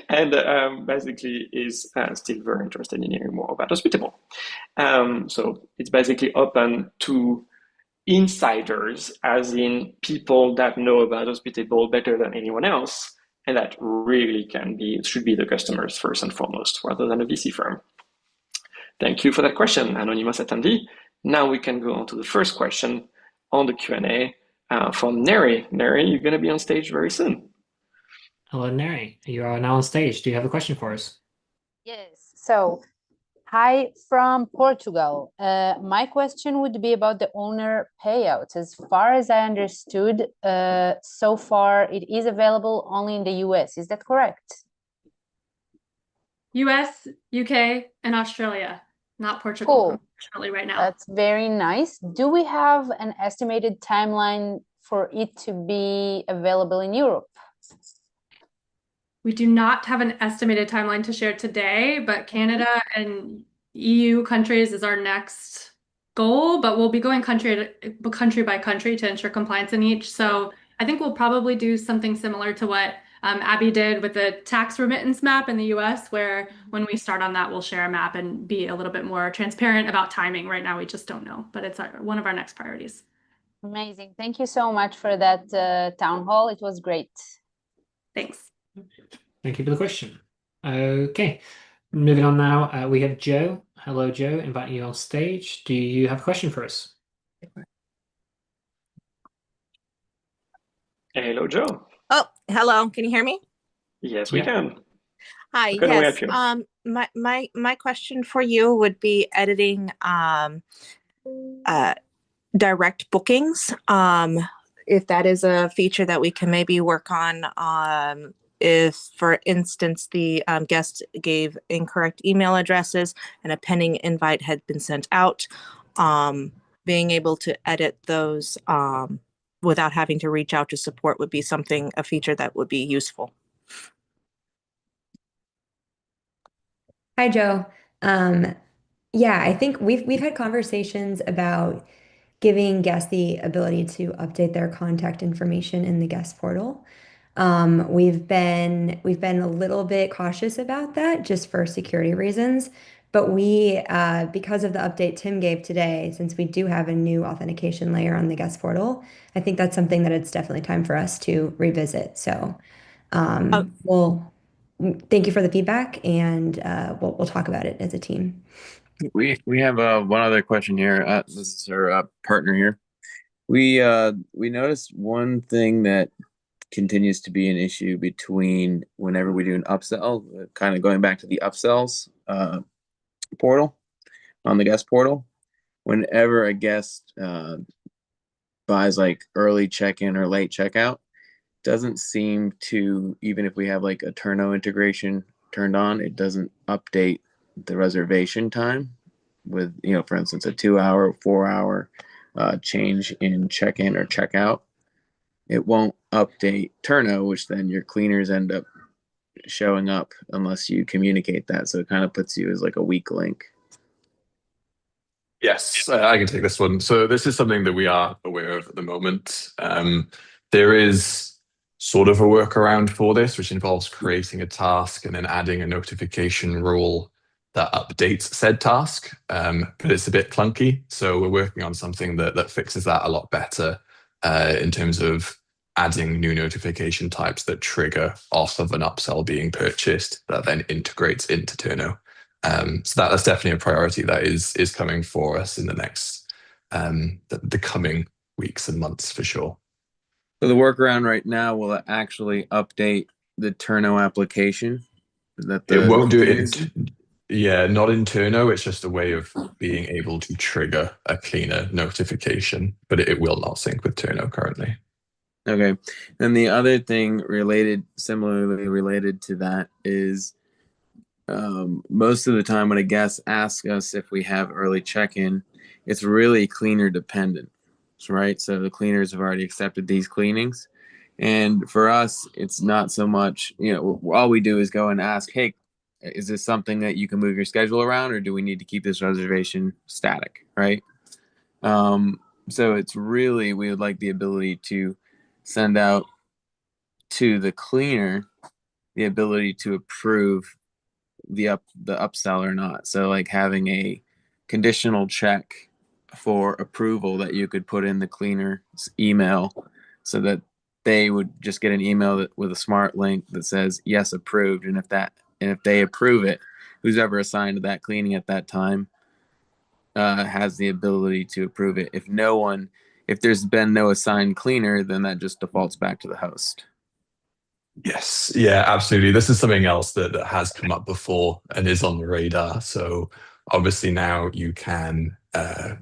and basically is still very interested in hearing more about Hospitable. So it's basically open to insiders, as in people that know about Hospitable better than anyone else, and that really should be the customers first and foremost, rather than a VC firm. Thank you for that question, anonymous attendee. Now we can go on to the first question on the Q&A from Neri. Neri, you're going to be on stage very soon. Hello, Neri. You are now on stage. Do you have a question for us? Yes. So, hi from Portugal. My question would be about the owner payouts. As far as I understood, so far it is available only in the US. Is that correct? US, UK, and Australia, not Portugal, Cool. unfortunately, right now. That's very nice. Do we have an estimated timeline for it to be available in Europe? We do not have an estimated timeline to share today, but Canada and EU countries is our next goal, but we'll be going country by country to ensure compliance in each. So I think we'll probably do something similar to what Abby did with the tax remittance map in the US, where when we start on that, we'll share a map and be a little bit more transparent about timing. Right now, we just don't know, but it's one of our next priorities. Amazing. Thank you so much for that town hall. It was great. Thanks. Thank you for the question. Okay, moving on now. We have Joe. Hello, Joe. Inviting you on stage. Do you have a question for us? Hello, Joe. Oh, hello. Can you hear me? Yes, we can. Hi. How can we Yes. help you? My question for you would be editing direct bookings. If that is a feature that we can maybe work on, if, for instance, the guest gave incorrect email addresses and a pending invite had been sent out, being able to edit those without having to reach out to support would be a feature that would be useful. Hi, Joe. Yeah, I think we've had conversations about giving guests the ability to update their contact information in the guest portal. We've been a little bit cautious about that just for security reasons. But because of the update Tim gave today, since we do have a new authentication layer on the guest portal, I think that's something that it's definitely time for us to revisit. So we'll thank you for the feedback, and we'll talk about it as a team. We have one other question here. This is our partner here. We noticed one thing that continues to be an issue between whenever we do an upsell, kind of going back to the upsells portal on the guest portal. Whenever a guest buys like early check-in or late checkout, doesn't seem to, even if we have like a Turno integration turned on, it doesn't update the reservation time with, for instance, a 2-hour, 4-hour change in check-in or checkout. It won't update Turno, which then your cleaners end up showing up unless you communicate that. So it kind of puts you as like a weak link. Yes, I can take this one. So this is something that we are aware of at the moment. There is sort of a workaround for this, which involves creating a task and then adding a notification rule that updates said task, but it's a bit clunky. So we're working on something that fixes that a lot better in terms of adding new notification types that trigger off of an upsell being purchased that then integrates into Turno. So that's definitely a priority that is coming for us in the next, the coming weeks and months for sure. So the workaround right now will actually update the Turno application. It won't do it. Not in Turno. It's just a way of being able to trigger a cleaner notification, but it will not sync with Turno currently. Okay. And the other thing similarly related to that is most of the time when a guest asks us if we have early check-in, it's really cleaner dependent, right? So the cleaners have already accepted these cleanings. And for us, it's not so much, all we do is go and ask, hey, is this something that you can move your schedule around, or do we need to keep this reservation static, right? So it's really, we would like the ability to send out to the cleaner the ability to approve the upsell or not. So like having a conditional check for approval that you could put in the cleaner's email so that they would just get an email with a smart link that says yes, approved. And if they approve it, who's ever assigned to that cleaning at that time has the ability to approve it. If there's been no assigned cleaner, then that just defaults back to the host. Yes, yeah, absolutely. This is something else that has come up before and is on the radar. So obviously now you can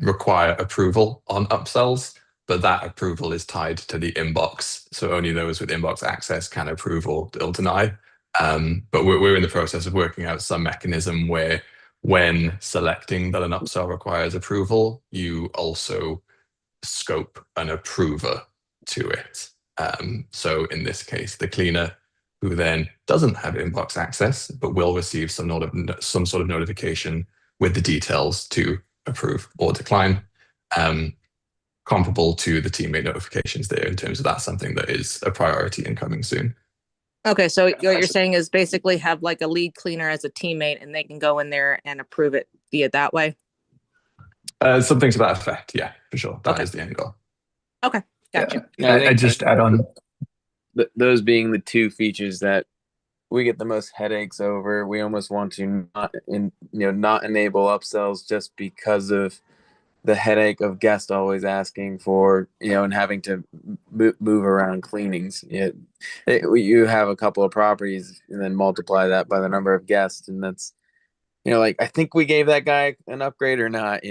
require approval on upsells, but that approval is tied to the inbox. So only those with inbox access can approve or they'll deny. But we're in the process of working out some mechanism where when selecting that an upsell requires approval, you also scope an approver to it. So in this case, the cleaner who then doesn't have inbox access, but will receive some sort of notification with the details to approve or decline, comparable to the teammate notifications there in terms of that's something that is a priority and coming soon. Okay, so what you're saying is basically have like a lead cleaner as a teammate and they can go in there and approve it via that way? Something to that effect, yeah, for sure. That is the end goal. Okay, gotcha. Yeah, I just add on. Those being the two features that we get the most headaches over. We almost want to not enable upsells just because of the headache of guests always asking for, and having to move around cleanings. You have a couple of properties and then multiply that by the number of guests, and that's, like, I think we gave that guy an upgrade or not,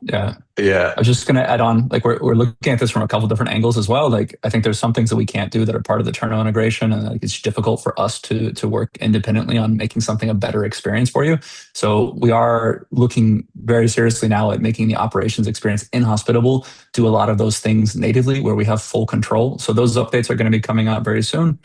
Yeah. Yeah. I was just going to add on, like we're looking at this from a couple different angles as well. Like I think there's some things that we can't do that are part of the Turno integration, and like, it's difficult for us to work independently on making something a better experience for you. So we are looking very seriously now at making the operations experience in Hospitable do a lot of those things natively where we have full control. So those updates are going to be coming out very soon.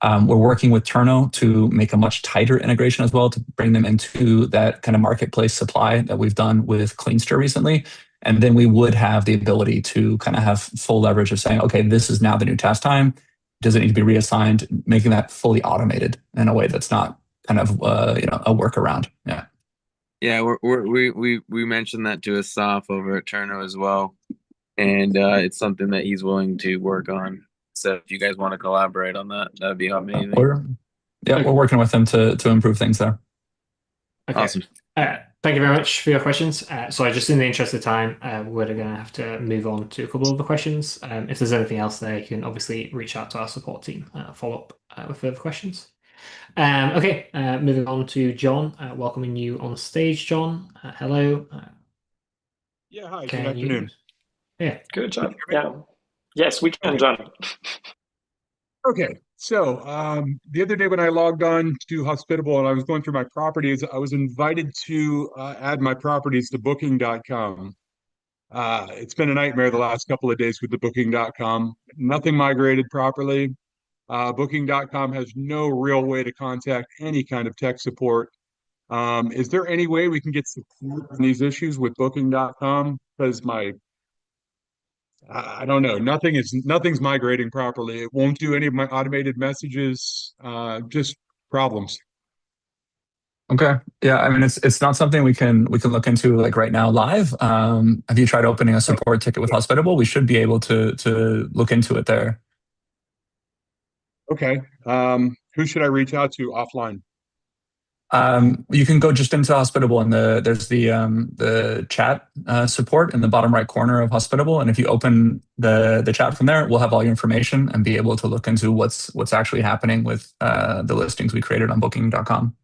We're working with Turno to make a much tighter integration as well, to bring them into that kind of marketplace supply that we've done with Cleanster recently. And then we would have the ability to kind of have full leverage of saying, okay, this is now the new task time. Does it need to be reassigned? Making that fully automated in a way that's not kind of a workaround. Yeah. Yeah, we mentioned that to Asaf over at Turno as well, and it's something that he's willing to work on. So if you guys want to collaborate on that, that'd be amazing. We're working with them to improve things there. Okay. Awesome. Thank you very much for your questions. So just in the interest of time, we're going to have to move on to a couple of the questions. If there's anything else there, you can obviously reach out to our support team, follow up with further questions. Okay, moving on to John. Welcoming you on stage, John. Hello. Yeah, hi, good afternoon. Yeah. Good job. Yeah. Yes, we can, John. Okay, so the other day when I logged on to Hospitable and I was going through my properties, I was invited to add my properties to Booking.com. It's been a nightmare the last couple of days with the Booking.com. Nothing migrated properly. Booking.com has no real way to contact any kind of tech support. Is there any way we can get support on these issues with Booking.com? Because I don't know. Nothing's migrating properly. It won't do any of my automated messages. Just problems. Okay. Yeah. I mean, it's not something we can look into like right now live. Have you tried opening a support ticket with Hospitable? We should be able to look into it there. Okay. Who should I reach out to offline? You can go just into Hospitable and there's the chat support in the bottom right corner of Hospitable, and if you open the chat from there, we'll have all your information and be able to look into what's actually happening with the listings we created on Booking.com.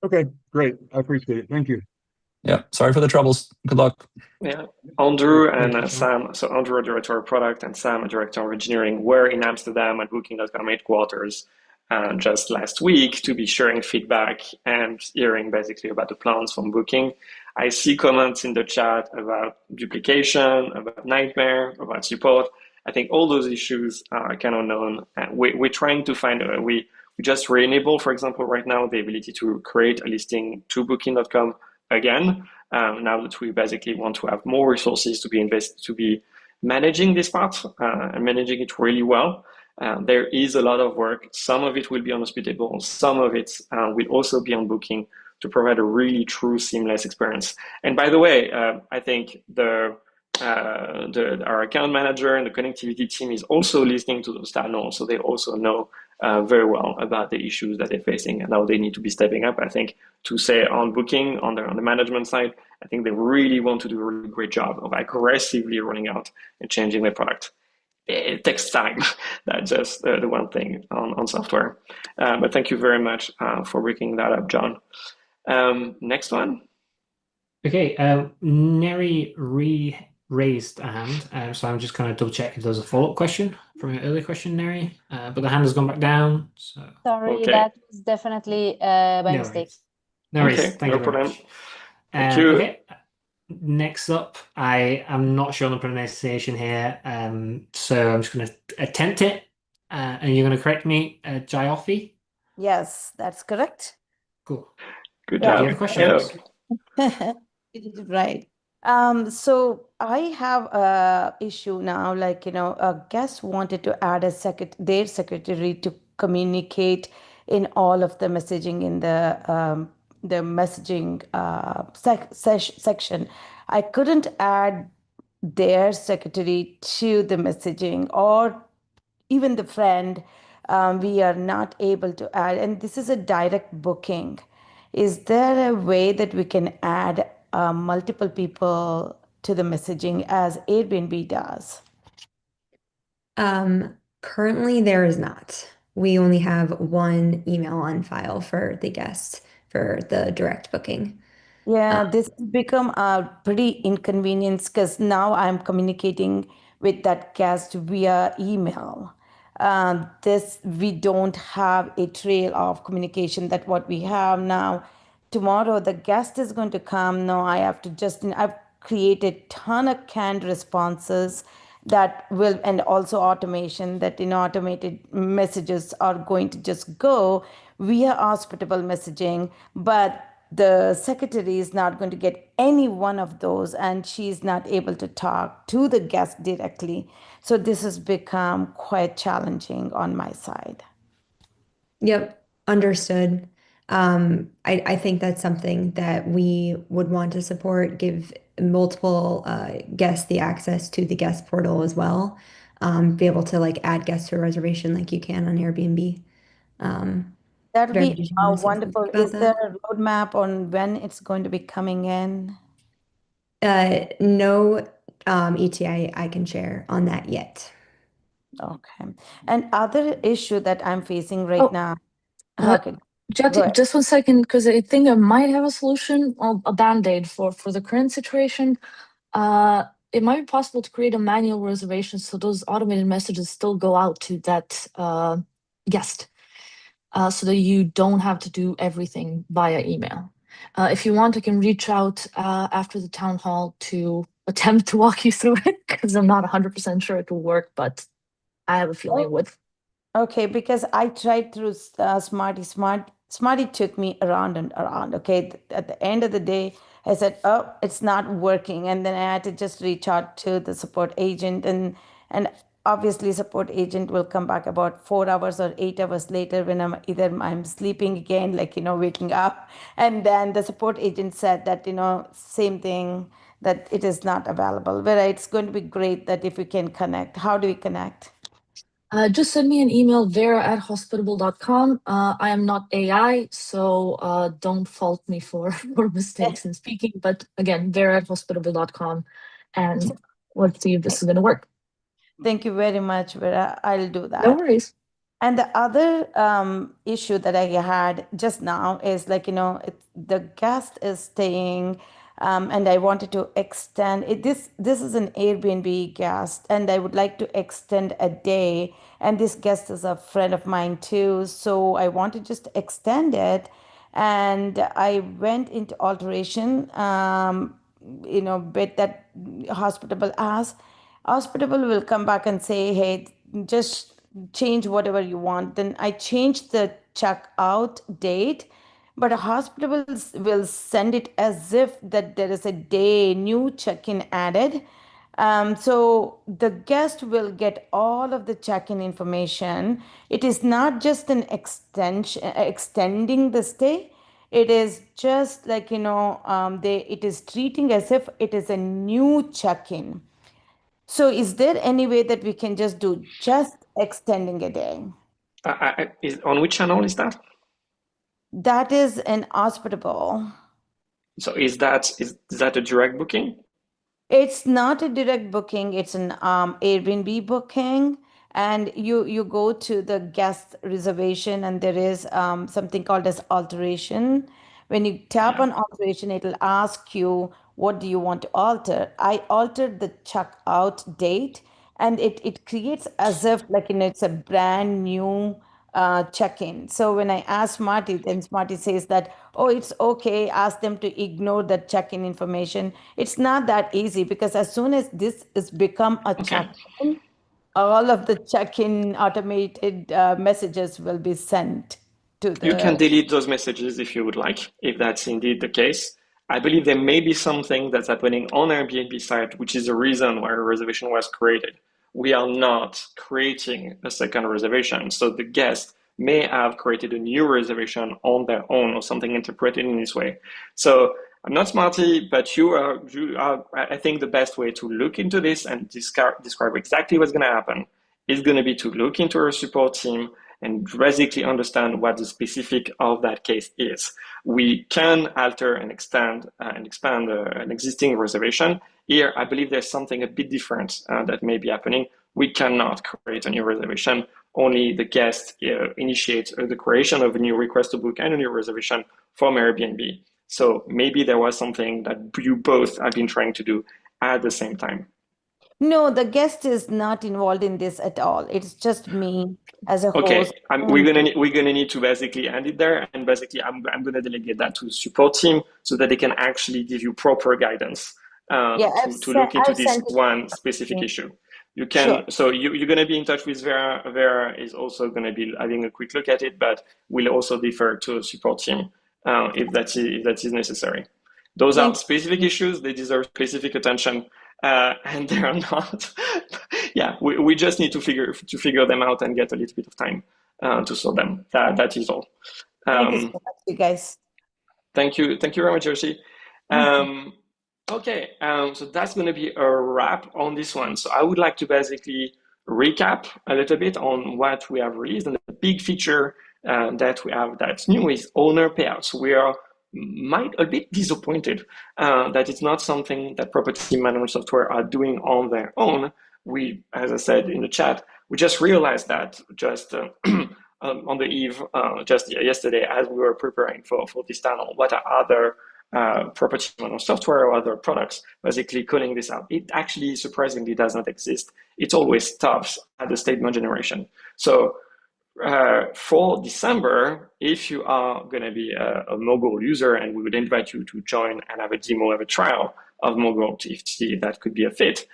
Okay, great. I appreciate it. Thank you. Yeah. Sorry for the troubles. Good luck. Yeah, Andrew and Sam. So Andrew, director of product, and Sam, director of engineering, were in Amsterdam at Booking.com headquarters just last week to be sharing feedback and hearing basically about the plans from Booking. I see comments in the chat about duplication, about nightmare, about support. I think all those issues are kind of known. We're trying to find we just re-enable, for example, right now the ability to create a listing to Booking.com again. Now that we basically want to have more resources to be managing this part and managing it really well. There is a lot of work. Some of it will be on Hospitable. Some of it will also be on Booking to provide a really true seamless experience. And by the way, I think our account manager and the connectivity team is also listening to those channels, so they also know very well about the issues that they're facing and how they need to be stepping up. I think to say on Booking, on the management side, I think they really want to do a really great job of aggressively rolling out and changing their product. It takes time. That's just the one thing on software. But thank you very much for breaking that up, John. Next one. Okay, Neri raised a hand, so I'm just kind of double check if there's a follow-up question from your earlier question, Neri. But the hand has gone back down. So Sorry, Okay. that was definitely by no mistake. worries. No worries. Okay, Thank no you very problem. much. Thank you. Okay. Next up, I am not sure on the pronunciation here, so I'm just going to attempt it, and you're going to correct me, Jyofi? Yes, that's correct. Cool. Good Yeah. Do you job. have a question, Hello. Alex? You did it right. So I have a issue now, like, a guest wanted to add their secretary to communicate in all of the messaging in the messaging section. I couldn't add their secretary to the messaging or even the friend. We are not able to add, and this is a direct booking. Is there a way that we can add multiple people to the messaging as Airbnb does? Currently, there is not. We only have one email on file for the guests for the direct booking. Yeah, this has become a pretty inconvenience because now I'm communicating with that guest via email. This we don't have a trail of communication that what we have now. Tomorrow the guest is going to come. No, I have to I've created ton of canned responses that will, and also automation that automated messages are going to just go via hospitable messaging, but the secretary is not going to get any one of those, and she's not able to talk to the guest directly. So this has become quite challenging on my side. Yep, understood. I think that's something that we would want to support, give multiple guests the access to the guest portal as well. Be able to like add guests to a reservation like you can on Airbnb. That would Jeremy, be did you want to say something wonderful. about Is there that? a roadmap on when it's going to be coming in? No ETA I can share on that yet. Okay. And other issue that I'm facing right now. Okay, go Jyoti, ahead. just 1 second, because I think I might have a solution, a band-aid for the current situation. It might be possible to create a manual reservation so those automated messages still go out to that guest, so that you don't have to do everything via email. If you want, I can reach out after the town hall to attempt to walk you through it, because I'm not 100% sure it will work, but I have a feeling it would. Okay, because I tried through Smarty took me around and around. Okay, at the end of the day, I said, "Oh, it's not working," and then I had to just reach out to the support agent, and obviously, support agent will come back about 4 hours or 8 hours later when I'm sleeping again, like waking up, and then the support agent said that same thing, that it is not available. But it's going to be great that if we can connect. How do we connect? Just send me an email, vera@hospitable.com. I am not AI, so don't fault me for mistakes in speaking. But again, vera@hospitable.com, and let's see if this is going to work. Thank you very much, Vera. I'll do that. No worries. And the other issue that I had just now is like, the guest is staying, and I wanted to extend it. This is an Airbnb guest, and I would like to extend a day. And this guest is a friend of mine too. So I want to just extend it. And I went into alteration, bit that Hospitable asks. Hospitable will come back and say, hey, just change whatever you want. Then I changed the checkout date, but a hospital will send it as if that there is a day new check-in added. So the guest will get all of the check-in information. It is not just an extending the stay. It is just like it is treating as if it is a new check-in. So is there any way that we can just do just extending a day? On which channel is that? That is an hospitable. So is that a direct booking? It's not a direct booking. It's an Airbnb booking, and you go to the guest reservation, and there is something called as alteration. When you tap on alteration, it'll ask you what do you want to alter. I altered the checkout date, and it creates as if like it's a brand new check-in. So when I ask Smarty, then Smarty says that, oh, it's okay, ask them to ignore that check-in information. It's not that easy because as soon as this is become a check-in, all of the check-in automated messages will be sent to You can the... delete those messages if you would like, if that's indeed the case. I believe there may be something that's happening on Airbnb side, which is the reason why a reservation was created. We are not creating a second reservation. So the guest may have created a new reservation on their own or something interpreted in this way. So I'm not smarty, but you are, I think the best way to look into this and describe exactly what's going to happen is going to be to look into our support team and basically understand what the specific of that case is. We can alter and expand an existing reservation. Here, I believe there's something a bit different that may be happening. We cannot create a new reservation. Only the guest initiates the creation of a new request to book and a new reservation from Airbnb. So maybe there was something that you both have been trying to do at the same time. No, the guest is not involved in this at all. It's just me as a host. We're gonna need to basically end it there, and basically I'm gonna delegate that to the support team so that they can actually give you proper guidance to look into this one specific issue. You can you're gonna be in touch with Vera. Vera is also gonna be having a quick look at it, but we'll also defer to a support team if that is necessary. Those are specific issues; they deserve specific attention. And they are not. Yeah, we just need to figure them out and get a little bit of time to solve them. That is all. Thank you so much, you guys. Thank you very much, Josie. Okay, so that's going to be a wrap on this one. So I would like to basically recap a little bit on what we have released, and the big feature that we have that's new is owner payouts. We are might a bit disappointed that it's not something that property management software are doing on their own. We, as I said in the chat, we just realized that just on the eve, just yesterday, as we were preparing for this panel, what are other property management software or other products basically calling this out. It actually surprisingly does not exist. It always stops at the statement generation. So for December, if you are going to be a Mogul user, and we would invite you to join and have a demo, have a trial of Mogul to see if that could be a fit,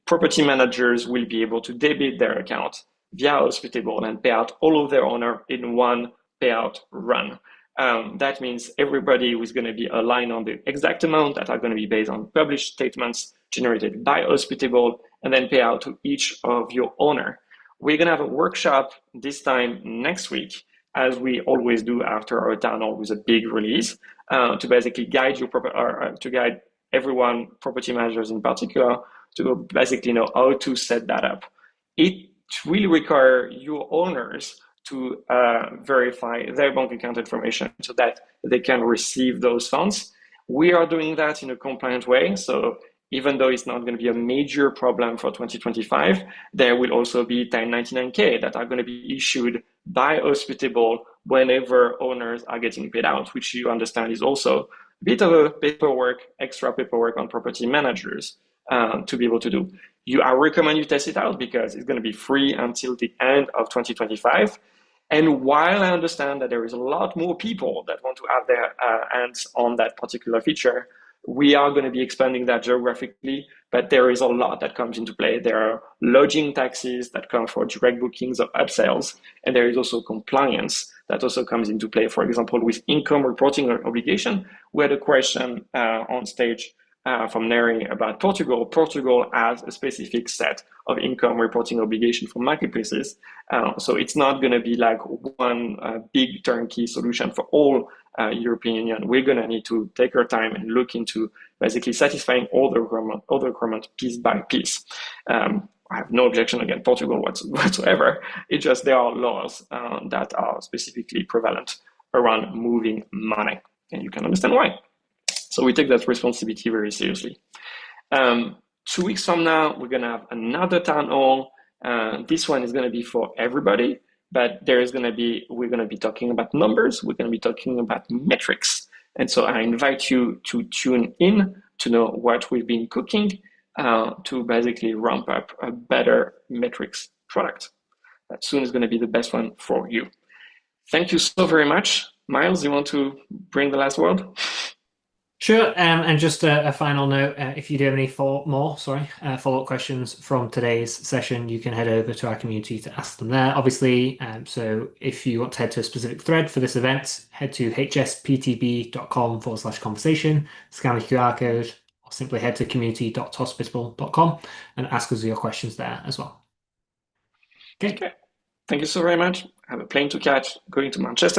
property managers will be able to debit their account via Hospitable and pay out all of their owner in one payout run. That means everybody who is going to be aligned on the exact amount that are going to be based on published statements generated by Hospitable and then pay out to each of your owner. We're going to have a workshop this time next week, as we always do after our town hall with a big release, to basically guide you, to guide everyone, property managers in particular, to basically know how to set that up. It will require your owners to verify their bank account information so that they can receive those funds. We are doing that in a compliant way. So even though it's not going to be a major problem for 2025, there will also be 1099K that are going to be issued by Hospitable whenever owners are getting paid out, which you understand is also a bit of a extra paperwork on property managers to be able to do. I recommend you test it out because it's going to be free until the end of 2025. And while I understand that there is a lot more people that want to have their hands on that particular feature, we are going to be expanding that geographically, but there is a lot that comes into play. There are lodging taxes that come for direct bookings or upsells, and there is also compliance that also comes into play. For example, with income reporting obligation, we had a question on stage from Neri about Portugal. Portugal has a specific set of income reporting obligation for marketplaces. So it's not going to be like one big turnkey solution for all European Union. We're going to need to take our time and look into basically satisfying all the requirements piece by piece. I have no objection against Portugal whatsoever. It's just there are laws that are specifically prevalent around moving money, and you can understand why. So we take that responsibility very seriously. 2 weeks from now, we're going to have another town hall. This one is going to be for everybody, but we're going to be talking about numbers. We're going to be talking about metrics. And so I invite you to tune in to know what we've been cooking to basically ramp up a better metrics product. That soon is going to be the best one for you. Thank you so very much. Miles, you want to bring the last word? Sure. And just a final note, if you do have any follow-up questions from today's session, you can head over to our community to ask them there, obviously. So if you want to head to a specific thread for this event, head to hsptb.com/conversation, scan the QR code, or simply head to community.hospitable.com and ask us your questions there as well. Okay. Thank you so very much. I have a plane to catch going to Manchester.